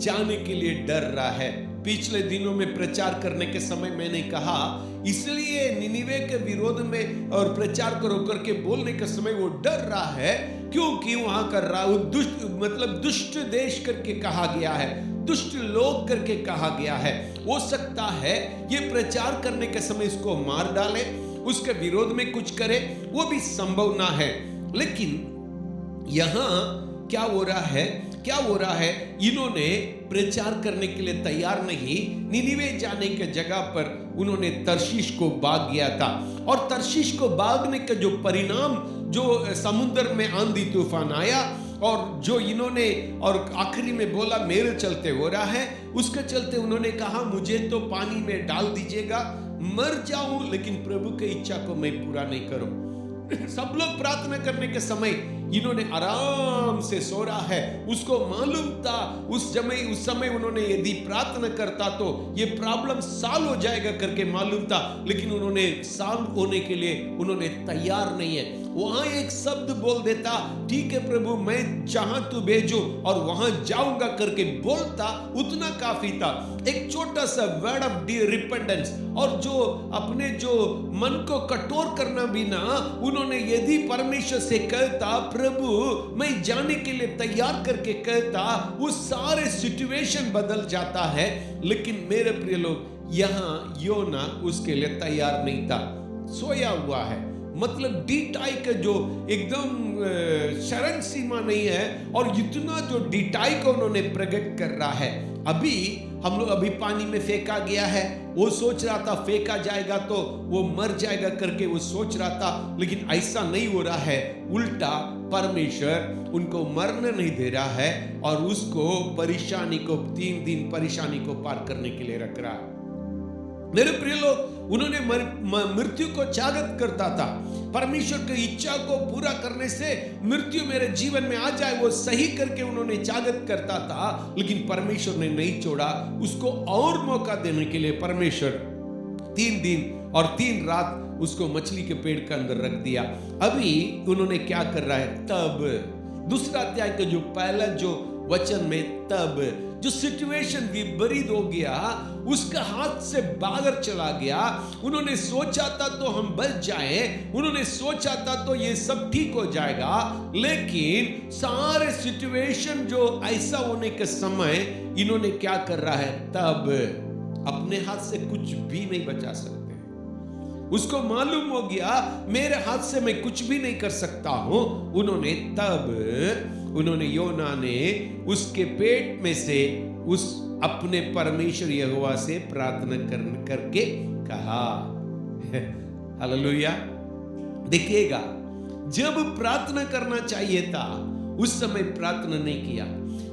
जाने के लिए डर रहा है। पिछले दिनों में प्रचार करने के समय मैंने कहा, इसलिए निनिवे के विरोध में और प्रचार करो करके बोलने के समय वो डर रहा है, क्योंकि वहां कर रहा है दुष्ट, मतलब दुष्ट देश करके कहा गया है, दुष्ट लोग करके कहा गया है। हो सकता है ये प्रचार करने के समय इसको मार डाले, उसके विरोध में कुछ करे, वो भी संभावना है। लेकिन यहां क्या हो रहा है, इन्होंने प्रचार करने के लिए तैयार नहीं, निनिवे जाने के जगह पर उन्होंने तर्शीश को भाग गया था। और तर्शीश को भागने का जो परिणाम, जो समुद्र में आंधी तूफान आया, और जो इन्होंने और आखिरी में बोला मेरे चलते हो रहा है, उसके चलते उन्होंने कहा मुझे तो पानी में डाल दीजिएगा, मर जाऊं लेकिन प्रभु की इच्छा को मैं पूरा नहीं करूं। सब लोग प्रार्थना करने के समय इन्होंने आराम से सो रहा है। उसको मालूम था उस समय उन्होंने यदि प्रार्थना करता तो ये प्रॉब्लम सॉल्व हो जाएगा करके मालूम था, लेकिन उन्होंने सॉल्व होने के लिए उन्होंने तैयार नहीं है। वहां एक शब्द बोल देता, ठीक है प्रभु मैं जहां तू भेजो और वहां जाऊंगा करके बोलता, उतना काफी था। एक छोटा सा वर्ड ऑफ रिपेंटेंस, और जो अपने जो मन को कठोर करना भी ना, उन्होंने यदि परमेश्वर से कहता प्रभु मैं जाने के लिए तैयार करके कहता, वो सारे सिचुएशन बदल जाता है। लेकिन मेरे प्रिय लोग, यहां योना उसके लिए तैयार नहीं था, सोया हुआ है। मतलब डीटाई का जो एकदम शरण सीमा नहीं है, और इतना जो डीटाई को उन्होंने प्रकट कर रहा है। अभी हम लोग अभी पानी में फेंका गया है, वो सोच रहा था फेंका जाएगा तो वो मर जाएगा करके वो सोच रहा था, लेकिन ऐसा नहीं हो रहा है। उल्टा परमेश्वर उनको मरने नहीं दे रहा है और उसको परेशानी को 3 दिन परेशानी को पार करने के लिए रख रहा है। मेरे प्रिय लोग, उन्होंने मृत्यु को स्वागत करता था। परमेश्वर की इच्छा को पूरा करने से मृत्यु मेरे जीवन में आ जाए वो सही करके उन्होंने स्वागत करता था, लेकिन परमेश्वर ने नहीं छोड़ा। उसको और मौका देने के लिए परमेश्वर 3 दिन और 3 रात उसको मछली के पेड़ के अंदर रख दिया। अभी उन्होंने क्या कर रहा है, तब दूसरा अध्याय का जो पहला जो वचन में, तब जो सिचुएशन विपरीत हो गया, उसका हाथ से बाहर चला गया। उन्होंने सोचा था तो हम बच जाए, उन्होंने सोचा था तो ये सब ठीक हो जाएगा, लेकिन सारे सिचुएशन जो ऐसा होने के समय इन्होंने क्या कर रहा है, तब अपने हाथ से कुछ भी नहीं बचा सकते। उसको मालूम हो गया मेरे हाथ से मैं कुछ भी नहीं कर सकता हूं। उन्होंने योना ने उसके पेट में से उस अपने परमेश्वर यहोवा से प्रार्थना करके कहा, हालेलुया। देखिएगा, जब प्रार्थना करना चाहिए था उस समय प्रार्थना नहीं किया,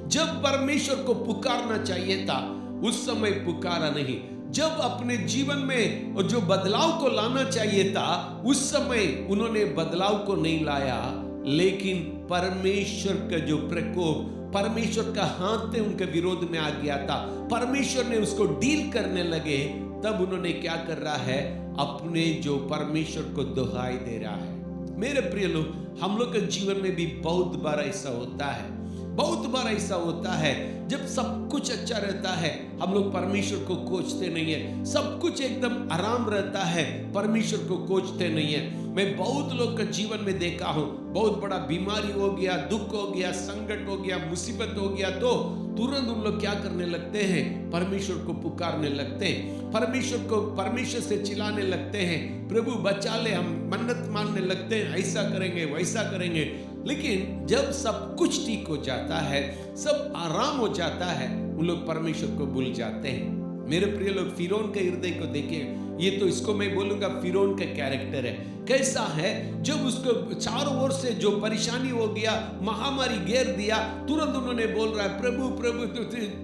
जब परमेश्वर को पुकारना चाहिए था उस समय पुकारा नहीं, जब अपने जीवन में जो बदलाव को लाना चाहिए था उस समय उन्होंने बदलाव को नहीं लाया। लेकिन परमेश्वर का जो प्रकोप, परमेश्वर का हाथ उनके विरोध में आ गया था, परमेश्वर ने उसको डील करने लगे। तब उन्होंने क्या कर रहा है, अपने जो परमेश्वर को दुहाई दे रहा है। मेरे प्रिय लोग, हम लोग के जीवन में भी बहुत बार ऐसा होता है, बहुत बार ऐसा होता है। जब सब कुछ अच्छा रहता है हम लोग परमेश्वर को खोजते नहीं है, सब कुछ एकदम आराम रहता है परमेश्वर को खोजते नहीं है। मैं बहुत लोग का जीवन में देखा हूं, बहुत बड़ा बीमारी हो गया, दुख हो गया, संकट हो गया, मुसीबत हो गया, तो तुरंत उन लोग क्या करने लगते हैं, परमेश्वर को पुकारने लगते हैं, परमेश्वर से चिल्लाने लगते हैं, प्रभु बचा ले, हम मन्नत मानने लगते हैं, ऐसा करेंगे वैसा करेंगे। लेकिन जब सब कुछ ठीक हो जाता है, सब आराम हो जाता है, उन लोग परमेश्वर को भूल जाते हैं। मेरे प्रिय लोग, फिरौन के हृदय को देखिए, ये तो इसको मैं बोलूंगा फिरौन का कैरेक्टर है। कैसा है, जब उसको चारों ओर से जो परेशानी हो गया, महामारी घेर दिया, तुरंत उन्होंने बोल रहा है, प्रभु प्रभु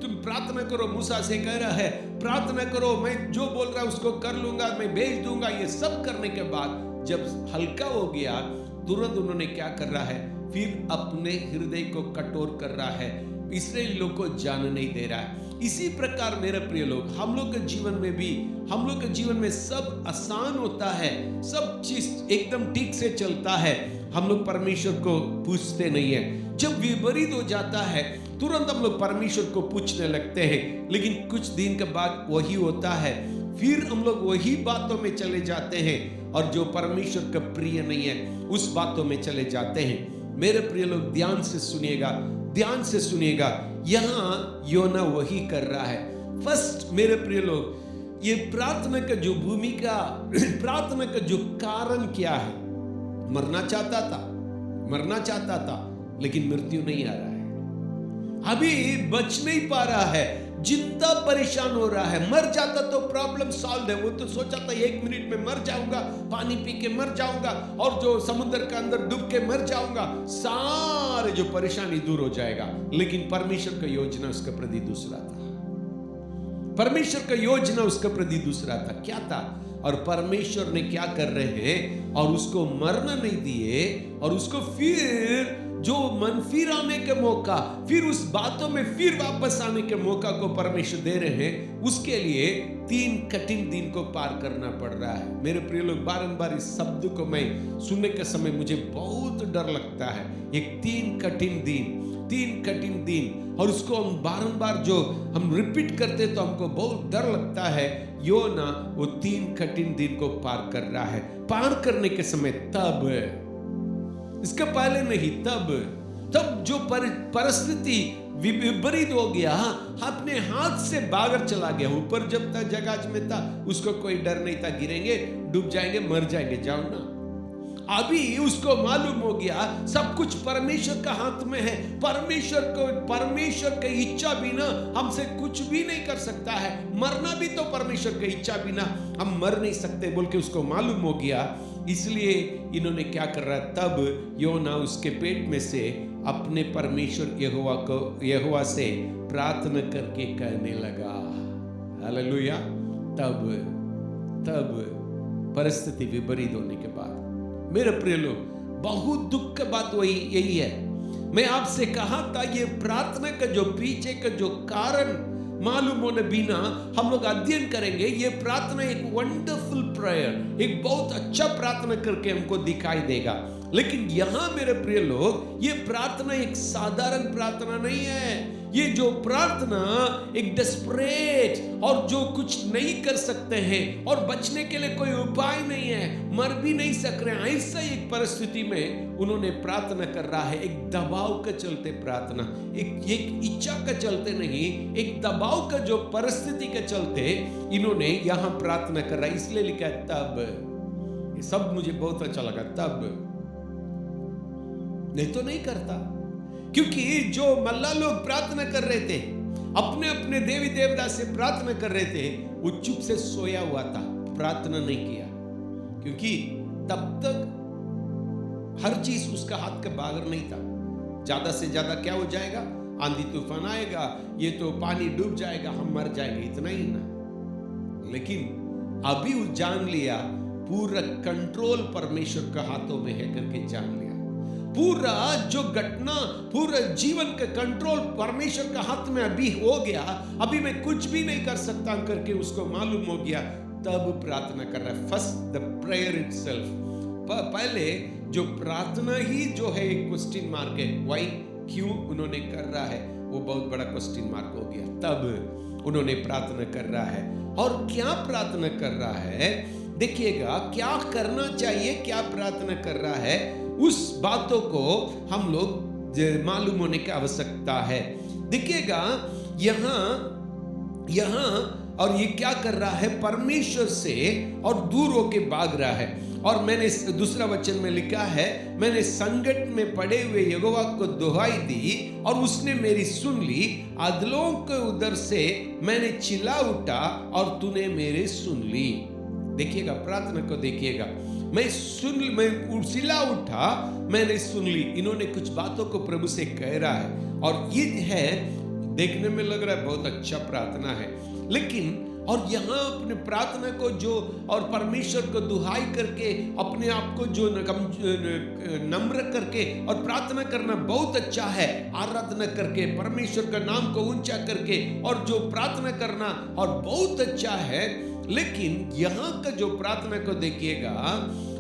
तुम प्रार्थना करो, मूसा से कह रहा है प्रार्थना करो, मैं जो बोल रहा है उसको कर लूंगा, मैं भेज दूंगा। ये सब करने के बाद जब हल्का हो गया, तुरंत उन्होंने क्या कर रहा है, फिर अपने हृदय को कठोर कर रहा है, इस्राएली लोग को जाने नहीं दे रहा है। इसी प्रकार मेरे प्रिय लोग, हम लोग के जीवन में भी, हम लोग के जीवन में सब आसान होता है, सब चीज एकदम ठीक से चलता है, हम लोग परमेश्वर को पूछते नहीं है। जब विपरीत हो जाता है, तुरंत हम लोग परमेश्वर को पूछने लगते हैं, लेकिन कुछ दिन के बाद वही होता है, फिर हम लोग वही बातों में चले जाते हैं, और जो परमेश्वर का प्रिय नहीं है उस बातों में चले जाते हैं। मेरे प्रिय लोग, ध्यान से सुनिएगा, ध्यान से सुनिएगा, यहां योना वही कर रहा है। फर्स्ट मेरे प्रिय लोग, ये प्रार्थना का जो भूमिका, प्रार्थना का जो कारण क्या है, मरना चाहता था, मरना चाहता था, लेकिन मृत्यु नहीं आ रहा है, अभी बच नहीं पा रहा है, जितना परेशान हो रहा है। मर जाता तो प्रॉब्लम सॉल्व है, वो तो सोचा था 1 मिनट में मर जाऊंगा, पानी पी के मर जाऊंगा, और जो समुद्र के अंदर डूब के मर जाऊंगा, सारे जो परेशानी दूर हो जाएगा। लेकिन परमेश्वर का योजना उसके प्रति दूसरा था, परमेश्वर का योजना उसके प्रति दूसरा था। क्या था? और परमेश्वर ने क्या कर रहे हैं, और उसको मरना नहीं दिए, और उसको फिर जो मन फिर आने के मौका, फिर उस बातों में फिर वापस आने के मौका को परमेश्वर दे रहे हैं। उसके लिए 3 कठिन दिन को पार करना पड़ रहा है। मेरे प्रिय लोग, बारंबार इस शब्द को मैं सुनने के समय मुझे बहुत डर लगता है। एक 3 कठिन दिन, 3 कठिन दिन, और उसको हम बारंबार जो हम रिपीट करते तो हमको बहुत डर लगता है। योना वो 3 कठिन दिन को पार कर रहा है। पार करने के समय, तब, इसके पहले नहीं, तब जो परिस्थिति विपरीत हो गया, अपने हाथ से बाहर चला गया। ऊपर जब तक जहाज में था उसको कोई डर नहीं था, गिरेंगे, डूब जाएंगे, मर जाएंगे, जाओ ना। अभी उसको मालूम हो गया सब कुछ परमेश्वर का हाथ में है। परमेश्वर की इच्छा बिना हमसे कुछ भी नहीं कर सकता है। मरना भी तो परमेश्वर की इच्छा बिना हम मर नहीं सकते बोल के उसको मालूम हो गया। इसलिए इन्होंने क्या कर रहा है, तब योना उसके पेट में से अपने परमेश्वर यहोवा से प्रार्थना करके कहने लगा। हालेलुया। तब परिस्थिति विपरीत होने के बाद, मेरे प्रिय लोग, बहुत दुख की बात यही है। मैं आपसे कहा था, ये प्रार्थना का जो पीछे का जो कारण मालूम होने बिना हम लोग अध्ययन करेंगे। ये प्रार्थना एक वंडरफुल प्रेयर, एक बहुत अच्छा प्रार्थना करके हमको दिखाई देगा। लेकिन यहां मेरे प्रिय लोग, ये प्रार्थना एक साधारण प्रार्थना नहीं है। ये जो प्रार्थना एक डेस्परेट, और जो कुछ नहीं कर सकते हैं और बचने के लिए कोई उपाय नहीं है, मर भी नहीं सक रहे हैं, ऐसा एक परिस्थिति में उन्होंने प्रार्थना कर रहा है। एक दबाव के चलते प्रार्थना, एक इच्छा के चलते नहीं, एक दबाव का जो परिस्थिति के चलते इन्होंने यहां प्रार्थना कर रहा है। इसलिए लिखा है तब। ये सब मुझे बहुत अच्छा लगा, तब। नहीं तो नहीं करता, क्योंकि जो मल्ला लोग प्रार्थना कर रहे थे, अपने अपने देवी देवता से प्रार्थना कर रहे थे, वो चुप से सोया हुआ था, प्रार्थना नहीं किया, क्योंकि तब तक हर चीज उसका हाथ के बाहर नहीं था। ज्यादा से ज्यादा क्या हो जाएगा, आंधी तूफान आएगा, ये तो पानी डूब जाएगा, हम मर जाएंगे, इतना ही ना। लेकिन अभी वो जान लिया, पूरा कंट्रोल परमेश्वर के हाथों में है करके जान लिया। पूरा जो घटना, पूरा जीवन का कंट्रोल परमेश्वर का हाथ में अभी हो गया, अभी मैं कुछ भी नहीं कर सकता करके उसको मालूम हो गया। तब प्रार्थना कर रहा है। फर्स्ट द प्रेयर इटसेल्फ, पहले जो प्रार्थना ही जो है एक क्वेश्चन मार्क है। वाई, क्यों उन्होंने कर रहा है, वो बहुत बड़ा क्वेश्चन मार्क हो गया। तब उन्होंने प्रार्थना कर रहा है, और क्या प्रार्थना कर रहा है देखिएगा, क्या करना चाहिए, क्या प्रार्थना कर रहा है, उस बातों को हम लोग मालूम होने की आवश्यकता है। देखिएगा यहां और ये क्या कर रहा है, परमेश्वर से और दूर होके भाग रहा है। और मैंने दूसरा वचन में लिखा है, मैंने संकट में पड़े हुए यहोवा को दुहाई दी और उसने मेरी सुन ली। अधलों के उधर से मैंने चिल्ला उठा और तूने मेरे सुन ली। देखिएगा, प्रार्थना को देखिएगा, मैं चिल्ला उठा, मैंने सुन ली। इन्होंने कुछ बातों को प्रभु से कह रहा है और ये है, देखने में लग रहा है बहुत अच्छा प्रार्थना है, लेकिन और यहाँ अपने प्रार्थना को जो और परमेश्वर को दुहाई करके अपने आप को जो नम्र करके और प्रार्थना करना बहुत अच्छा है, आराधना करके परमेश्वर का नाम को ऊंचा करके और जो प्रार्थना करना और बहुत अच्छा है। लेकिन यहाँ का जो प्रार्थना को देखिएगा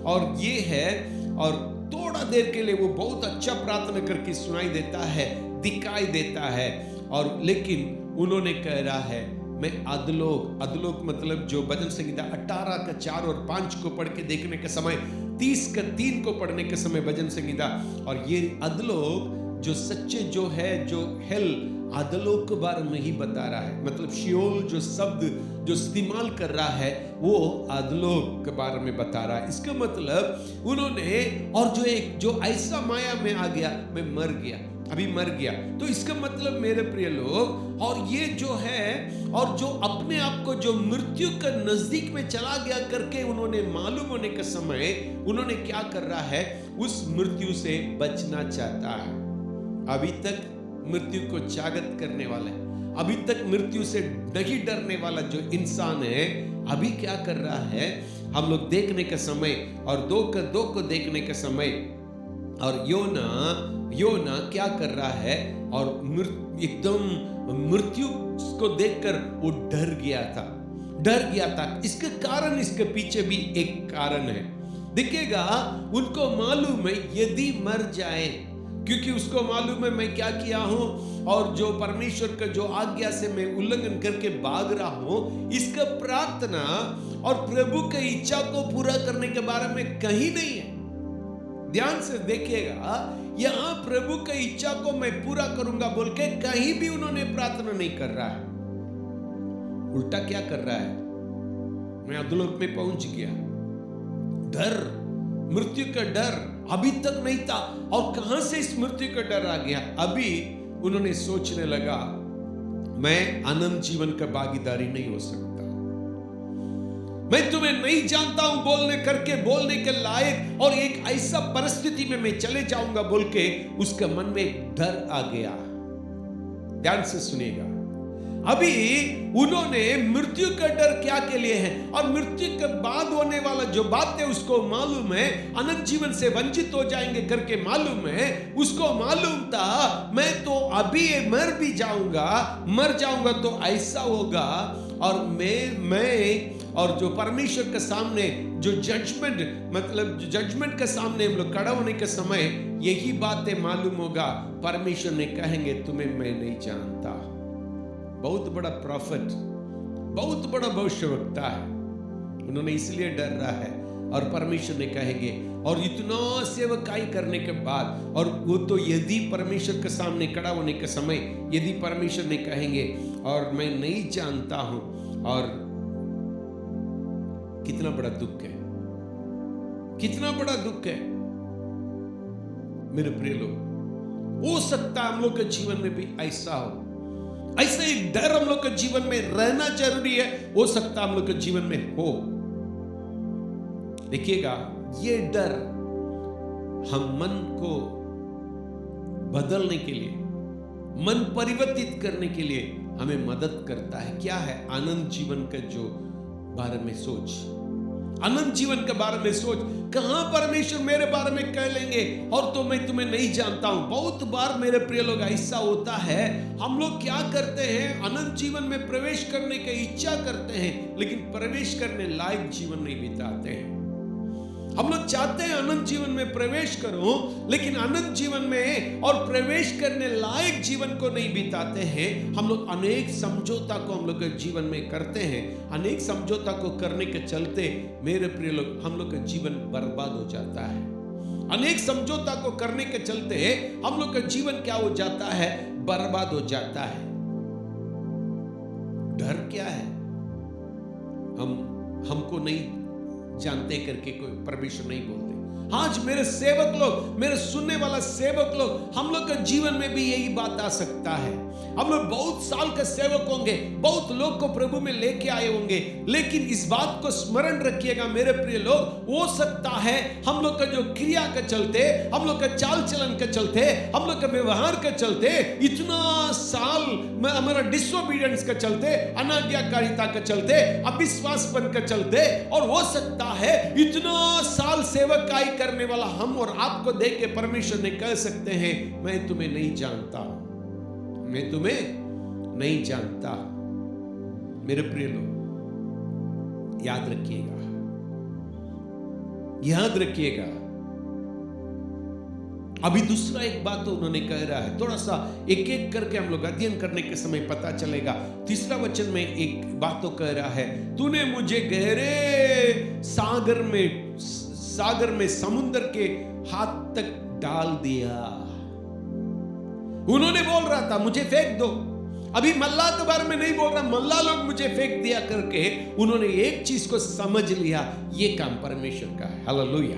और ये है, और थोड़ा देर के लिए वो बहुत अच्छा प्रार्थना करके सुनाई देता है, दिखाई देता है, और लेकिन उन्होंने कह रहा है मैं अधलोक मतलब जो भजन संहिता 18 का 4 और 5 को पढ़ के देखने के समय, 30 का 3 को पढ़ने के समय भजन संहिता, और ये अधलोक जो सच्चे जो है, जो हेल अधलोक के बारे में ही बता रहा है। मतलब शियोल जो शब्द जो इस्तेमाल कर रहा है वो अधलोक के बारे में बता रहा है। इसका मतलब उन्होंने, और जो एक जो ऐसा माया में आ गया, मैं मर गया, अभी मर गया, तो इसका मतलब मेरे प्रिय लोग, और ये जो है, और जो अपने आप को जो मृत्यु के नजदीक में चला गया करके उन्होंने मालूम होने के समय उन्होंने क्या कर रहा है, उस मृत्यु से बचना चाहता है। अभी तक मृत्यु को स्वागत करने वाला है, अभी तक मृत्यु से नहीं डरने वाला जो इंसान है, अभी क्या कर रहा है, हम लोग देखने के समय और दो को देखने के समय, और योना क्या कर रहा है, और एकदम मृत्यु को देखकर वो डर गया था। इसके कारण, इसके पीछे भी एक कारण है। देखिएगा, उनको मालूम है यदि मर जाए, क्योंकि उसको मालूम है मैं क्या किया हूं, और जो परमेश्वर का जो आज्ञा से मैं उल्लंघन करके भाग रहा हूं, इसका प्रार्थना और प्रभु की इच्छा को पूरा करने के बारे में कहीं नहीं है। ध्यान से देखिएगा, यहां प्रभु की इच्छा को मैं पूरा करूंगा बोल के कहीं भी उन्होंने प्रार्थना नहीं कर रहा है। उल्टा क्या कर रहा है, मैं अधोलोक में पहुंच गया, डर, मृत्यु का डर अभी तक नहीं था, और कहां से इस मृत्यु का डर आ गया। अभी उन्होंने सोचने लगा मैं अनंत जीवन का भागीदारी नहीं हो सकता, मैं तुम्हें नहीं जानता हूं बोलने के लायक, और एक ऐसा परिस्थिति में मैं चले जाऊंगा बोल के उसके मन में एक डर आ गया। ध्यान से सुनिएगा, अभी उन्होंने मृत्यु का डर क्या के लिए है, और मृत्यु के बाद होने वाला जो बात है उसको मालूम है, अनंत जीवन से वंचित हो जाएंगे करके मालूम है। उसको मालूम था मैं तो अभी मर भी जाऊंगा, मर जाऊंगा तो ऐसा होगा, और मैं और जो परमेश्वर के सामने जो जजमेंट, मतलब जजमेंट के सामने हम लोग खड़ा होने के समय यही बातें मालूम होगा। परमेश्वर ने कहेंगे तुम्हें मैं नहीं जानता। बहुत बड़ा प्रॉफिट, बहुत बड़ा भविष्यवक्ता है, उन्होंने इसलिए डर रहा है। और परमेश्वर ने कहेंगे, और इतना सेवकाई करने के बाद, और वो तो यदि परमेश्वर के सामने खड़ा होने के समय यदि परमेश्वर ने कहेंगे और मैं नहीं जानता हूं, और कितना बड़ा दुख है, कितना बड़ा दुख है मेरे प्रिय लोग। हो सकता है हम लोग के जीवन में भी ऐसा हो, ऐसा एक डर हम लोग के जीवन में रहना जरूरी है, हो सकता है हम लोग के जीवन में हो। देखिएगा, ये डर हम मन को बदलने के लिए, मन परिवर्तित करने के लिए हमें मदद करता है। क्या है? अनंत जीवन का जो बारे में सोच, अनंत जीवन के बारे में सोच। कहां परमेश्वर मेरे बारे में कह लेंगे और तो मैं तुम्हें नहीं जानता हूं। बहुत बार मेरे प्रिय लोग ऐसा होता है, हम लोग क्या करते हैं, अनंत जीवन में प्रवेश करने की इच्छा करते हैं, लेकिन प्रवेश करने लायक जीवन नहीं बिताते हैं। हम लोग चाहते हैं अनंत जीवन में प्रवेश करो, लेकिन अनंत जीवन में और प्रवेश करने लायक जीवन को नहीं बिताते हैं। हम लोग अनेक समझौता को हम लोग जीवन में करते हैं। अनेक समझौता को करने के चलते मेरे प्रिय लोग, हम लोग का जीवन बर्बाद हो जाता है। अनेक समझौता को करने के चलते हम लोग का जीवन क्या हो जाता है? बर्बाद हो जाता है। डर क्या है? हमको नहीं जानते करके कोई परमेश्वर नहीं बोलते। आज मेरे सेवक लोग, मेरे सुनने वाला सेवक लोग, हम लोग के जीवन में भी यही बात आ सकता है। हम लोग बहुत साल के सेवक होंगे, बहुत लोग को प्रभु में लेके आए होंगे, लेकिन इस बात को स्मरण रखिएगा मेरे प्रिय लोग, हो सकता है हम लोग का जो क्रिया के चलते, हम लोग का चाल चलन के चलते, हम लोग का व्यवहार के चलते, इतना साल में हमारा डिसोबीडियंस के चलते, अनाज्ञाकारिता के चलते, अविश्वासपन के चलते, और हो सकता है इतना साल सेवकाई करने वाला हम और आपको देख के परमेश्वर ने कह सकते हैं, मैं तुम्हें नहीं जानता, मैं तुम्हें नहीं जानता। मेरे प्रिय लोग, याद रखिएगा, याद रखिएगा। अभी दूसरा एक बात तो उन्होंने कह रहा है, थोड़ा सा एक एक करके हम लोग अध्ययन करने के समय पता चलेगा। तीसरा वचन में एक बात तो कह रहा है, तूने मुझे गहरे सागर में समुद्र के हाथ तक डाल दिया। उन्होंने बोल रहा था मुझे फेंक दो, अभी मल्ला के बारे में नहीं बोल रहा, मल्ला लोग मुझे फेंक दिया करके उन्होंने एक चीज को समझ लिया, ये काम परमेश्वर का है। हालेलुया।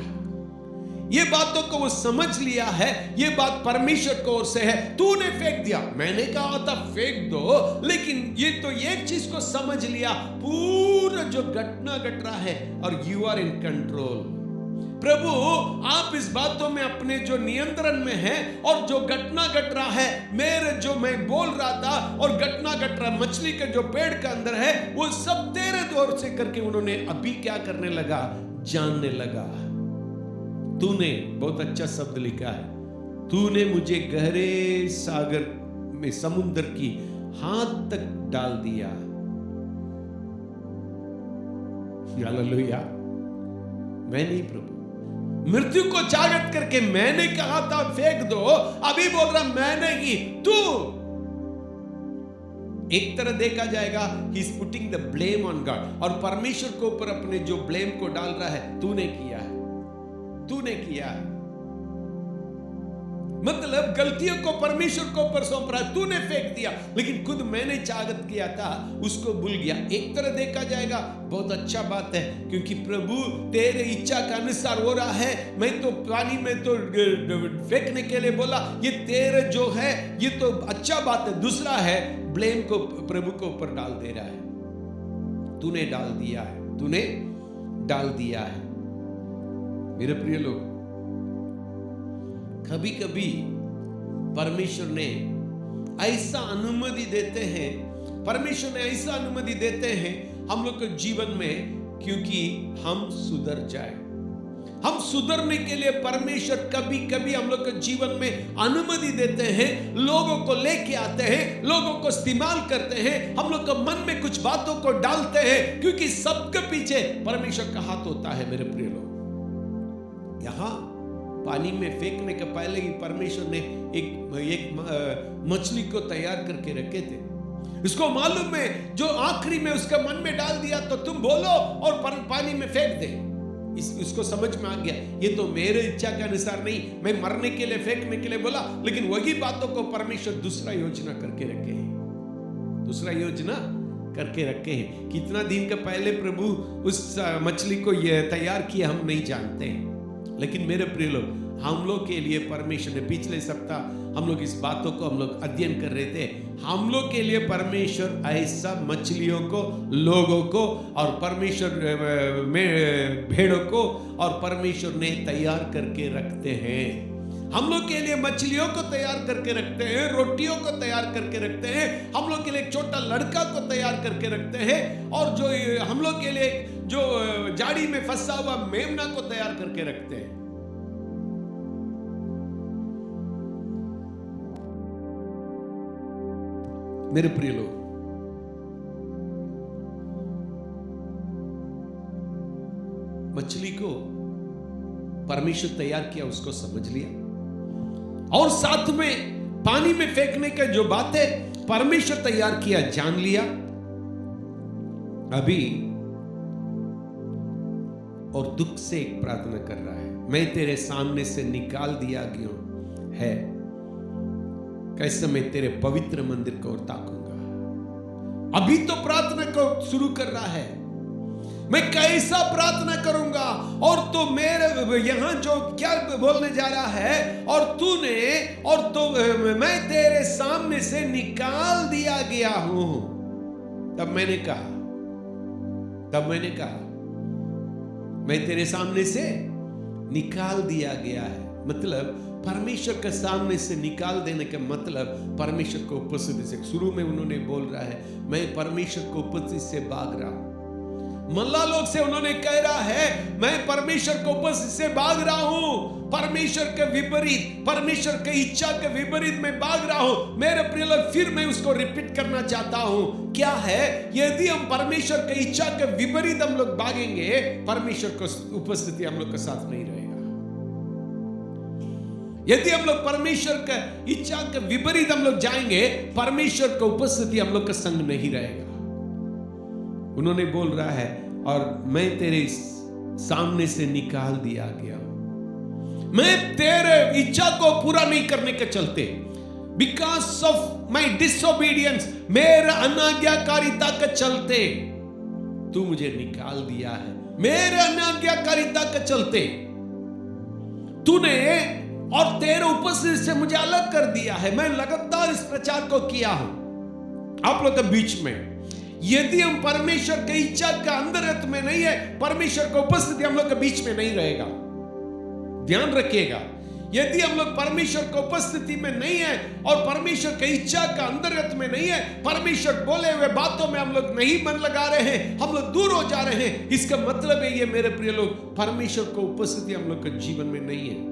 ये बातों को वो समझ लिया है, ये बात परमेश्वर की ओर से है। तूने फेंक दिया, मैंने कहा था फेंक दो, लेकिन ये तो एक चीज को समझ लिया, पूरा जो घटना घट रहा है और यू आर इन कंट्रोल। प्रभु आप इस बातों में अपने जो नियंत्रण में है, और जो घटना घट रहा है, मेरे जो मैं बोल रहा था और घटना घट रहा मछली के जो पेड़ के अंदर है, वो सब तेरे दौर से करके उन्होंने अभी क्या करने लगा, जानने लगा। तूने, बहुत अच्छा शब्द लिखा है, तूने मुझे गहरे सागर में समुद्र की हाथ तक डाल दिया। हालेलुया। मैं नहीं प्रभु, मृत्यु को जागृत करके मैंने कहा था फेंक दो, अभी बोल रहा मैंने की, तू। एक तरह देखा जाएगा he is putting the blame on God, और परमेश्वर के ऊपर अपने जो ब्लेम को डाल रहा है, तूने किया है, तूने किया है। मतलब गलतियों को परमेश्वर को ऊपर सौंप रहा है, तूने फेंक दिया, लेकिन खुद मैंने जागृत किया था, उसको भूल गया। एक तरह देखा जाएगा बहुत अच्छा बात है, क्योंकि प्रभु तेरे इच्छा का अनुसार हो रहा है। मैं तो पानी में तो फेंकने के लिए बोला, ये तेरे जो है ये तो अच्छा बात है। दूसरा है ब्लेम को प्रभु को ऊपर डाल दे रहा है, तूने डाल दिया है, तूने डाल दिया है। मेरे प्रिय लोग, कभी कभी परमेश्वर ने ऐसा अनुमति देते हैं, परमेश्वर ने ऐसा अनुमति देते हैं हम लोग के जीवन में, क्योंकि हम सुधर जाए। हम सुधरने के लिए परमेश्वर कभी कभी हम लोग के जीवन में अनुमति देते हैं, लोगों को लेके आते हैं, लोगों को इस्तेमाल करते हैं, हम लोग के मन में कुछ बातों को डालते हैं, क्योंकि सबके पीछे परमेश्वर का हाथ होता है। मेरे प्रिय लोग, यहां पानी में फेंकने के पहले ही परमेश्वर ने एक मछली को तैयार करके रखे थे। इसको मालूम है जो आखिरी में उसके मन में डाल दिया तो तुम बोलो और पानी में फेंक दे। इसको समझ में आ गया, ये तो मेरे इच्छा के अनुसार नहीं, मैं मरने के लिए फेंकने के लिए बोला, लेकिन वही बातों को परमेश्वर दूसरा योजना करके रखे हैं, दूसरा योजना करके रखे हैं। कितना दिन के पहले प्रभु उस मछली को यह तैयार किया हम नहीं जानते हैं, लेकिन मेरे प्रिय लोग, हम लोग के लिए परमेश्वर ने, पिछले सप्ताह हम लोग इस बातों को हम लोग अध्ययन कर रहे थे, हम लोग के लिए परमेश्वर ऐसा मछलियों को, लोगों को और परमेश्वर में भेड़ों को और परमेश्वर ने तैयार करके रखते हैं। हम लोग के लिए मछलियों को तैयार करके रखते हैं, रोटियों को तैयार करके रखते हैं, हम लोग के लिए एक छोटा लड़का को तैयार करके रखते हैं, और जो हम लोग के लिए जो जाड़ी में फंसा हुआ मेमना को तैयार करके रखते हैं। मेरे प्रिय लोग, मछली को परमेश्वर तैयार किया, उसको समझ लिया, और साथ में पानी में फेंकने का जो बात है परमेश्वर तैयार किया, जान लिया। अभी और दुख से एक प्रार्थना कर रहा है, मैं तेरे सामने से निकाल दिया गया है, कैसे मैं तेरे पवित्र मंदिर को और ताकूंगा। अभी तो प्रार्थना को शुरू कर रहा है, मैं कैसा प्रार्थना करूंगा, और तो मेरे यहां जो क्या बोलने जा रहा है, और तूने और तो मैं तेरे सामने से निकाल दिया गया हूं। तब मैंने कहा मैं तेरे सामने से निकाल दिया गया है। मतलब परमेश्वर के सामने से निकाल देने का मतलब परमेश्वर को उपस्थिति से। शुरू में उन्होंने बोल रहा है मैं परमेश्वर को उपस्थिति से भाग रहा हूं। मल्ला लोग से उन्होंने कह रहा है मैं परमेश्वर को उपस्थिति से भाग रहा हूं। परमेश्वर के विपरीत, परमेश्वर की इच्छा के विपरीत मैं भाग रहा हूं। मेरे प्रिय लोग, फिर मैं उसको रिपीट करना चाहता हूं। क्या है? यदि हम परमेश्वर की इच्छा के विपरीत हम लोग भागेंगे, परमेश्वर को उपस्थिति हम लोग के साथ नहीं रहेगा। यदि हम लोग परमेश्वर के इच्छा के विपरीत हम लोग जाएंगे, परमेश्वर की उपस्थिति हम लोग का संग नहीं रहेगा। उन्होंने बोल रहा है और मैं तेरे सामने से निकाल दिया गया, मैं तेरे इच्छा को पूरा नहीं करने के चलते, बिकॉज ऑफ माई डिसोबीडियंस, मेरे अनाज्ञाकारिता के चलते तू मुझे निकाल दिया है। मेरे अनाज्ञाकारिता के चलते तूने और तेरे उपस्थिति से मुझे अलग कर दिया है। मैं लगातार इस प्रचार को किया हूं आप लोग के बीच में। यदि हम परमेश्वर की इच्छा के अंदर में नहीं है, परमेश्वर की उपस्थिति हम लोग के बीच में नहीं रहेगा। ध्यान रखिएगा, यदि हम लोग परमेश्वर की उपस्थिति में नहीं है और परमेश्वर की इच्छा का अंतर्गत में नहीं है, परमेश्वर बोले हुए बातों में हम लोग नहीं मन लगा रहे हैं, हम लोग दूर हो जा रहे हैं, इसका मतलब है ये मेरे प्रिय लोग, परमेश्वर की उपस्थिति हम लोग के जीवन में नहीं है।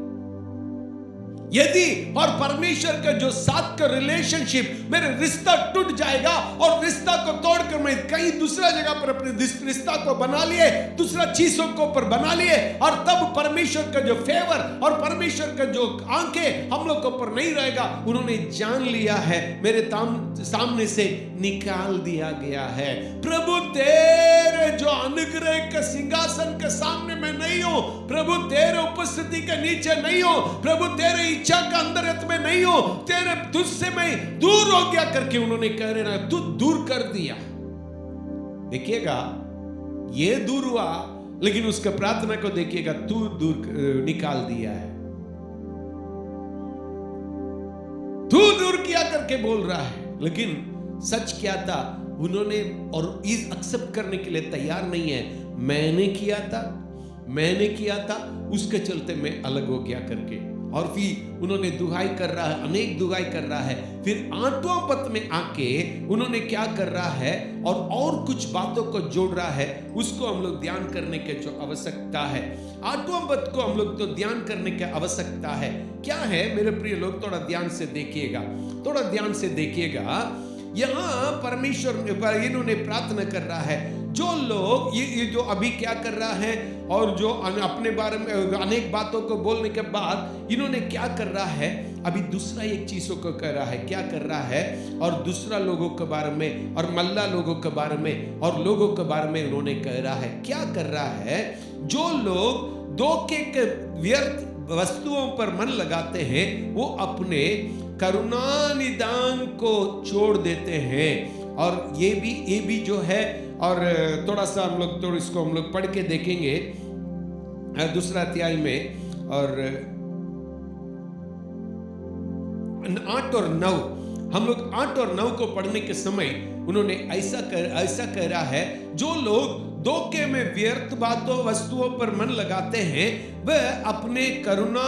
यदि और परमेश्वर का जो साथ का रिलेशनशिप, मेरे रिश्ता टूट जाएगा और रिश्ता को तोड़कर मैं कहीं दूसरा जगह पर अपने रिश्ता को बना लिए, दूसरा चीजों को ऊपर बना लिए, और तब परमेश्वर का जो फेवर और परमेश्वर का जो आंखें हम लोग के ऊपर नहीं रहेगा। उन्होंने जान लिया है, मेरे सामने से निकाल दिया गया है। प्रभु तेरे जो अनुग्रह के सिंहासन के सामने मैं नहीं हूं, प्रभु तेरे उपस्थिति के नीचे नहीं हूं, प्रभु तेरे इच्छा का अंतर्गत में नहीं हो, तेरे तुझसे मैं दूर हो गया करके उन्होंने कह रहे ना, तू दूर कर दिया। देखिएगा, ये दूर हुआ, लेकिन उसके प्रार्थना को देखिएगा, तू दूर निकाल दिया है, तू दूर किया करके बोल रहा है। लेकिन सच क्या था, उन्होंने और इस एक्सेप्ट करने के लिए तैयार नहीं है। मैंने किया था, उसके चलते मैं अलग हो गया करके। और फिर उन्होंने दुहाई कर रहा है, अनेक दुहाई कर रहा है। फिर 8वां पद में आके उन्होंने क्या कर रहा है, और कुछ बातों को जोड़ रहा है, उसको हम लोग ध्यान करने की जो आवश्यकता है। 8वां पद को हम लोग तो ध्यान करने की आवश्यकता है। क्या है मेरे प्रिय लोग, थोड़ा ध्यान से देखिएगा। यहां परमेश्वर इन्होंने प्रार्थना कर रहा है, जो लोग ये जो अभी क्या कर रहा है, और जो अपने बारे में अनेक बातों को बोलने के बाद इन्होंने क्या कर रहा है, अभी दूसरा एक चीजों को कर रहा है। क्या कर रहा है, और दूसरा लोगों के बारे में और मल्ला लोगों के बारे में और लोगों के बारे में उन्होंने कह रहा है। क्या कर रहा है, जो लोग धोखे के व्यर्थ वस्तुओं पर मन लगाते हैं, वो अपने करुणा निदान को छोड़ देते हैं। और ये भी जो है, और थोड़ा सा हम लोग इसको हम लोग पढ़ के देखेंगे दूसरा अध्याय में, और 8 और 9 हम लोग 8 और 9 को पढ़ने के समय उन्होंने ऐसा कह रहा है, जो लोग धोखे में व्यर्थ बातों वस्तुओं पर मन लगाते हैं, वह अपने करुणा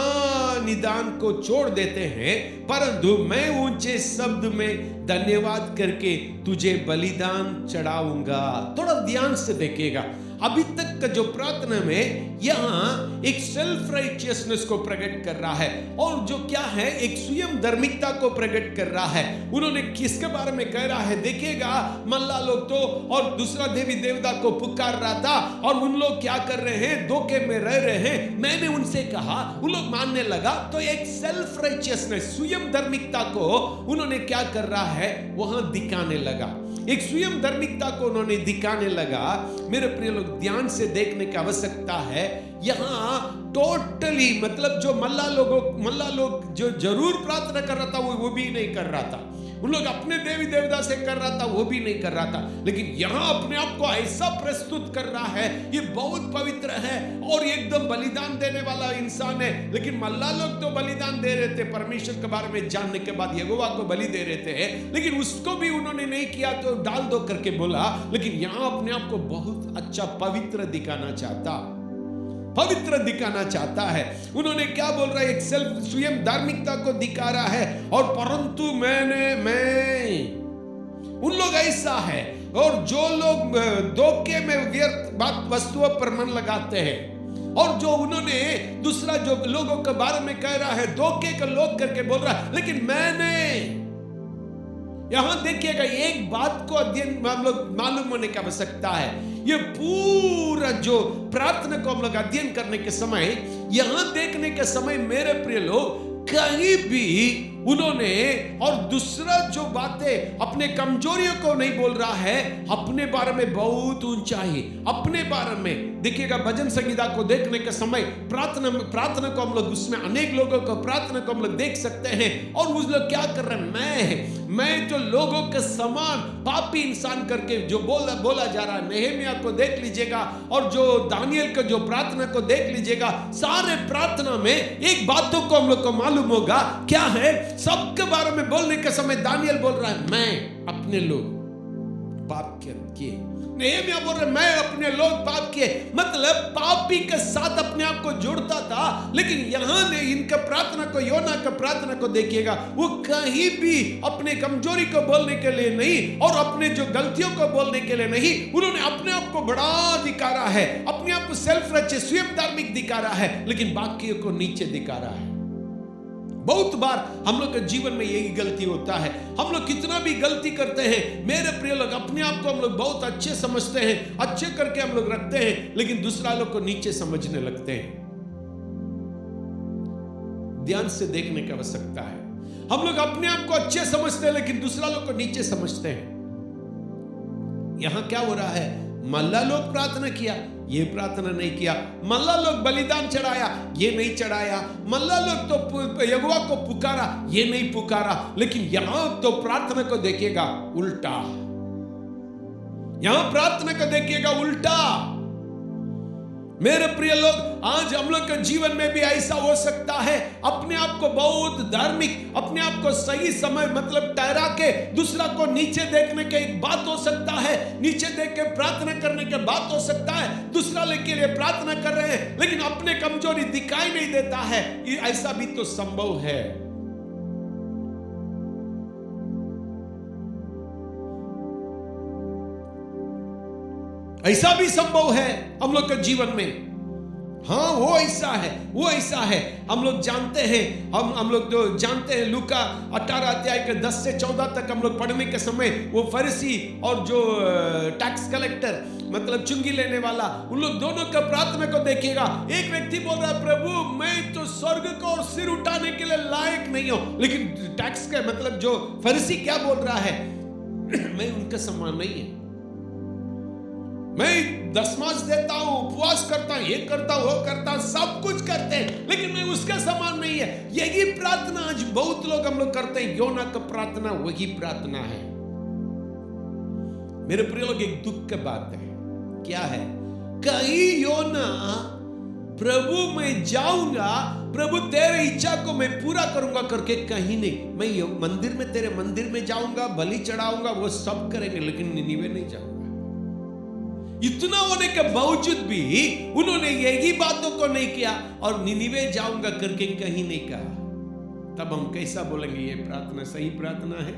निदान को छोड़ देते हैं, परंतु मैं ऊंचे शब्द में धन्यवाद करके तुझे बलिदान चढ़ाऊंगा। थोड़ा ध्यान से देखिएगा, अभी तक का जो प्रार्थना में यहां एक सेल्फ राइचियसनेस को प्रकट कर रहा है, और जो क्या है, एक स्वयं धार्मिकता को प्रकट कर रहा है। उन्होंने किसके बारे में कह रहा है, देखिएगा, मल्ला लोग तो और दूसरा देवी देवता को पुकार रहा था, और उन लोग क्या कर रहे हैं, धोखे में रह रहे हैं। मैंने उनसे कहा, उन लोग मानने लगा, तो एक सेल्फ राइचियसनेस, स्वयं धार्मिकता को उन्होंने क्या कर रहा है, वहां दिखाने लगा। एक स्वयं धार्मिकता को उन्होंने दिखाने लगा। मेरे प्रिय लोग, ध्यान से देखने की आवश्यकता है। यहां टोटली मतलब जो मल्ला लोग जो जरूर प्रार्थना कर रहा था, वो भी नहीं कर रहा था। उन लोग अपने देवी देवता से कर रहा था, वो भी नहीं कर रहा था, लेकिन यहां अपने आप को ऐसा प्रस्तुत कर रहा है, ये बहुत पवित्र है और एकदम बलिदान देने वाला इंसान है। लेकिन मल्ला लोग तो बलिदान दे रहे थे, परमेश्वर के बारे में जानने के बाद यहोवा को बलि दे रहे थे, लेकिन उसको भी उन्होंने नहीं किया तो डाल दो करके बोला। लेकिन यहां अपने आप को बहुत अच्छा पवित्र दिखाना चाहता है। उन्होंने क्या बोल रहा है, एक स्वयं धार्मिकता को दिखा रहा है, और परंतु उन लोग ऐसा है, और जो लोग धोखे में व्यर्थ वस्तुओं पर मन लगाते हैं, और जो उन्होंने दूसरा जो लोगों के बारे में कह रहा है धोखे के लोग करके बोल रहा है, लेकिन यहां देखिएगा एक बात को अध्ययन हम लोग मालूम होने की आवश्यकता है। ये पूरा जो प्रार्थना को हम लोग अध्ययन करने के समय, यहां देखने के समय मेरे प्रिय लोग, कहीं भी उन्होंने और दूसरा जो बातें अपने कमजोरियों को नहीं बोल रहा है, अपने बारे में बहुत ऊंचाई, अपने बारे में देखिएगा। भजन संगीता को देखने के समय प्रार्थना को हम लोग उसमें अनेक लोगों को प्रार्थना को हम लोग देख सकते हैं, और उस लोग क्या कर रहे हैं, मैं जो लोगों के समान पापी इंसान करके जो बोला जा रहा है। नेहमिया को देख लीजिएगा और जो दानियल का जो प्रार्थना को देख लीजिएगा, सारे प्रार्थना में एक बातों को हम लोग को मालूम होगा, क्या है, सबके बारे में बोलने के समय दानियल बोल रहा है मैं अपने लोग पाप किए, नेहमिया बोल रहा है मैं अपने लोग पाप किए, मतलब पापी के साथ अपने आप को जोड़ता था। लेकिन यहां ने इनका प्रार्थना को, योना का प्रार्थना को देखिएगा, वो कहीं भी अपने कमजोरी को बोलने के लिए नहीं और अपने जो गलतियों को बोलने के लिए नहीं, उन्होंने अपने आप को बड़ा दिखा रहा है, अपने आप को सेल्फ रचित स्वयं धार्मिक दिखा रहा है, लेकिन बाकियों को नीचे दिखा रहा है। बहुत बार हम लोग के जीवन में यही गलती होता है। हम लोग कितना भी गलती करते हैं मेरे प्रिय लोग, अपने आप को हम लोग बहुत अच्छे समझते हैं, अच्छे करके हम लोग रखते हैं, लेकिन दूसरा लोग को नीचे समझने लगते हैं। ध्यान से देखने की आवश्यकता है। हम लोग अपने आप को अच्छे समझते हैं, लेकिन दूसरा लोग को नीचे समझते हैं। यहां क्या हो रहा है, मल्ला लोग प्रार्थना किया, ये प्रार्थना नहीं किया, मल्ला लोग बलिदान चढ़ाया, ये नहीं चढ़ाया, मल्ला लोग तो यहोवा को पुकारा, ये नहीं पुकारा। लेकिन यहां तो प्रार्थना को देखिएगा उल्टा, यहां प्रार्थना को देखिएगा उल्टा। मेरे प्रिय लोग, आज हम लोग के जीवन में भी ऐसा हो सकता है, अपने आप को बहुत धार्मिक, अपने आप को सही समय मतलब ठहरा के दूसरा को नीचे देखने के एक बात हो सकता है, नीचे देख के प्रार्थना करने के बात हो सकता है, दूसरा लेके लिए प्रार्थना कर रहे हैं लेकिन अपने कमजोरी दिखाई नहीं देता है। ऐसा भी तो संभव है। ऐसा भी संभव है हम लोग के जीवन में। हाँ, वो ऐसा है, वो ऐसा है। हम लोग जानते हैं, हम लोग जो जानते हैं, लूका 18 अध्याय के 10 से 14 तक हम लोग पढ़ने के समय वो फरीसी और जो टैक्स कलेक्टर मतलब चुंगी लेने वाला, उन लोग दोनों का प्रार्थना को देखिएगा। एक व्यक्ति बोल रहा है, प्रभु मैं तो स्वर्ग को और सिर उठाने के लिए लायक नहीं हूं, लेकिन टैक्स का मतलब जो फरीसी क्या बोल रहा है, मैं उनका समान नहीं है, मैं दशमांश देता हूं, उपवास करता हूं, ये करता हूं, वो करता हूं, सब कुछ करते हैं, लेकिन मैं उसका समान नहीं है। यही प्रार्थना आज बहुत लोग हम लोग करते हैं। योना का प्रार्थना वही प्रार्थना है। मेरे प्रिय लोग, एक दुख की बात है, क्या है, कहीं योना प्रभु मैं जाऊंगा, प्रभु तेरे इच्छा को मैं पूरा करूंगा करके कहीं नहीं, मैं मंदिर में तेरे मंदिर में जाऊंगा, बलि चढ़ाऊंगा, वो सब करेंगे, लेकिन निनिवे नहीं जाऊंगा। इतना होने के बावजूद भी उन्होंने यही बातों को नहीं किया और निनिवे जाऊंगा करके कहीं नहीं कहा। तब हम कैसा बोलेंगे ये प्रार्थना सही प्रार्थना है?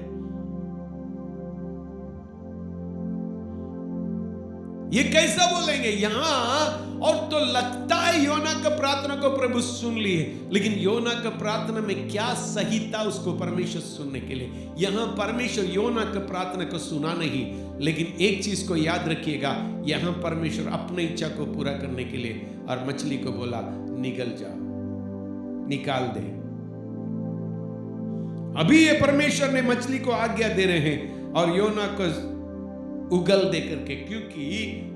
ये कैसा बोलेंगे यहां? और तो लगता है योना का प्रार्थना को प्रभु सुन लिए, लेकिन योना का प्रार्थना में क्या सही था उसको परमेश्वर सुनने के लिए। यहां परमेश्वर योना का प्रार्थना को सुना नहीं, लेकिन एक चीज को याद रखिएगा, यहां परमेश्वर अपनी इच्छा को पूरा करने के लिए और मछली को बोला निकल जाओ, निकाल दे। अभी ये परमेश्वर ने मछली को आज्ञा दे रहे हैं और योना को उगल दे करके, क्योंकि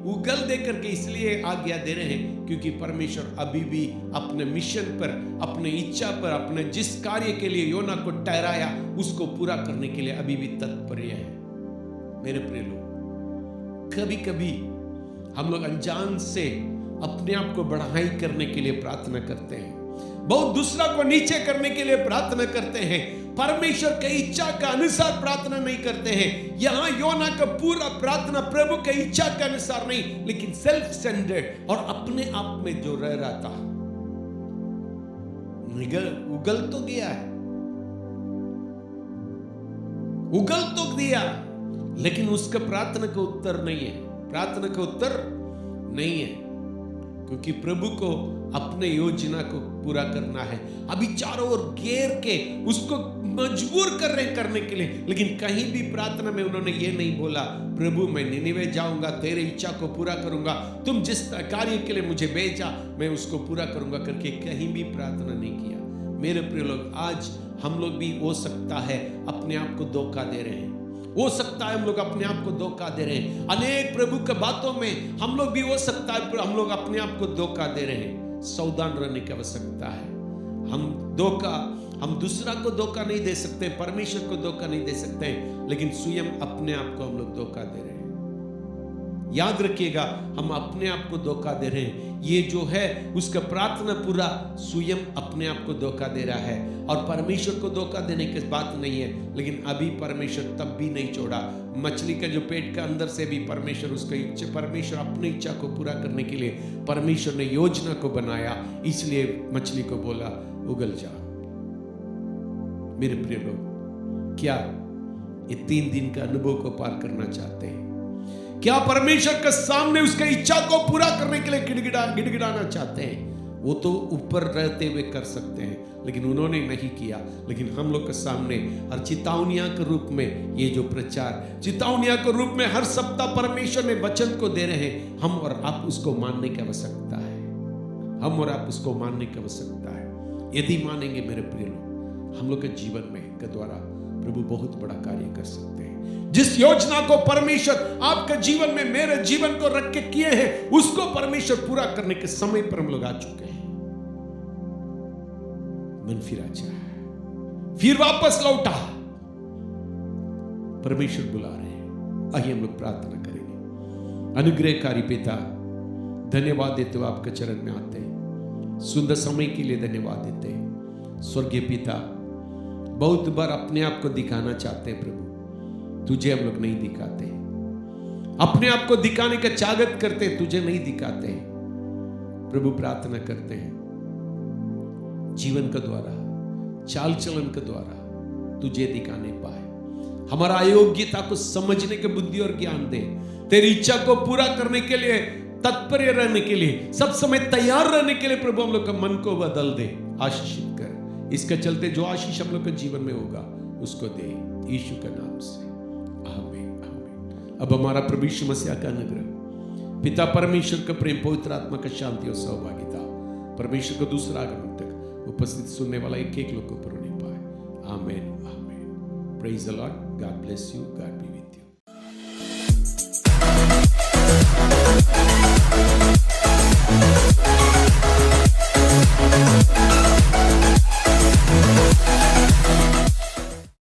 उगल दे करके इसलिए आज्ञा दे रहे हैं क्योंकि परमेश्वर अभी भी अपने मिशन पर, अपने इच्छा पर, अपने जिस कार्य के लिए योना को ठहराया उसको पूरा करने के लिए अभी भी तत्पर है। मेरे प्रिय लोग, कभी कभी हम लोग अनजान से अपने आप को बढ़ाई करने के लिए प्रार्थना करते हैं, बहुत दूसरा को नीचे करने के लिए प्रार्थना करते हैं, परमेश्वर की इच्छा का अनुसार प्रार्थना नहीं करते हैं। यहां योना का पूरा प्रार्थना प्रभु की इच्छा के अनुसार नहीं, लेकिन सेल्फ सेंटर्ड और अपने आप में जो रह रहा था। उगल तो गया है, उगल तो दिया, लेकिन उसका प्रार्थना का उत्तर नहीं है, प्रार्थना का उत्तर नहीं है, क्योंकि प्रभु को अपने योजना को पूरा करना है। अभी चारों ओर घेर के उसको मजबूर कर रहे करने के लिए, लेकिन कहीं भी प्रार्थना में उन्होंने ये नहीं बोला प्रभु मैं निनिवे जाऊंगा, तेरे इच्छा को पूरा करूंगा, तुम जिस कार्य के लिए मुझे भेजा मैं उसको पूरा करूंगा करके कहीं भी प्रार्थना नहीं किया। मेरे प्रिय लोग, आज हम लोग भी हो सकता है अपने आप को धोखा दे रहे हैं, हो सकता है हम लोग अपने आप को धोखा दे रहे हैं, अनेक प्रभु के बातों में हम लोग भी हो सकता है हम लोग अपने आप को धोखा दे रहे हैं। सावधान रहने की आवश्यकता है। हम दूसरा को धोखा नहीं दे सकते, परमेश्वर को धोखा नहीं दे सकते, लेकिन स्वयं अपने आप को हम लोग धोखा दे रहे हैं। याद रखिएगा, हम अपने आप को धोखा दे रहे हैं। ये जो है उसका प्रार्थना पूरा स्वयं अपने आप को धोखा दे रहा है, और परमेश्वर को धोखा देने की बात नहीं है। लेकिन अभी परमेश्वर तब भी नहीं छोड़ा। मछली का जो पेट का अंदर से भी परमेश्वर उसका इच्छा, परमेश्वर अपनी इच्छा को पूरा करने के लिए परमेश्वर ने योजना को बनाया, इसलिए मछली को बोला उगल जा। मेरे प्रिय लोग, क्या ये 3 दिन का अनुभव को पार करना चाहते हैं? क्या परमेश्वर के सामने उसके इच्छा को पूरा करने के लिए गिड़गिड़ाना चाहते हैं? वो तो ऊपर रहते हुए कर सकते हैं, लेकिन उन्होंने नहीं किया। लेकिन हम लोग के सामने हर चेतावनियां के रूप में ये जो प्रचार, चेतावनियां के रूप में हर सप्ताह परमेश्वर ने वचन को दे रहे हैं, हम और आप उसको मानने की आवश्यकता है। हम और आप उसको मानने की आवश्यकता है। यदि मानेंगे मेरे प्रिय लोग, हम लोग के जीवन में के द्वारा प्रभु बहुत बड़ा कार्य कर सकते हैं। जिस योजना को परमेश्वर आपके जीवन में, मेरे जीवन को रख के किए हैं, उसको परमेश्वर पूरा करने के समय पर हम लोग आ चुके हैं। मन फिरा जा, फिर वापस लौटा, परमेश्वर बुला रहे हैं। आइए हम लोग प्रार्थना करेंगे। अनुग्रहकारी पिता, धन्यवाद देते हुए आपके चरण में आते हैं, सुंदर समय के लिए धन्यवाद देते हैं। स्वर्गीय पिता, बहुत बार अपने आप को दिखाना चाहते हैं प्रभु, तुझे हम लोग नहीं दिखाते। अपने आप को दिखाने का चाहत करते, तुझे नहीं दिखाते। प्रभु प्रार्थना करते हैं जीवन के द्वारा, चाल चलन के द्वारा तुझे दिखाने पाए। हमारा अयोग्यता को समझने के बुद्धि और ज्ञान दे, तेरी इच्छा को पूरा करने के लिए तत्पर रहने के लिए, सब समय तैयार रहने के लिए प्रभु हम लोग का मन को बदल दे, आशीषित कर। इसके चलते जो आशीष हम लोग के जीवन में होगा उसको दे, यीशु के नाम से, आमीन आमीन। अब हमारा प्रभु यीशु मसीह का अनुग्रह, पिता परमेश्वर का प्रेम, पवित्र आत्मा का शांति और सहभागिता, परमेश्वर का दूसरा आगमन तक उपस्थित सुनने वाला एक एक लोग को पूर्ण नहीं पाए। आमीन आमीन। Praise the Lord. God bless you. God B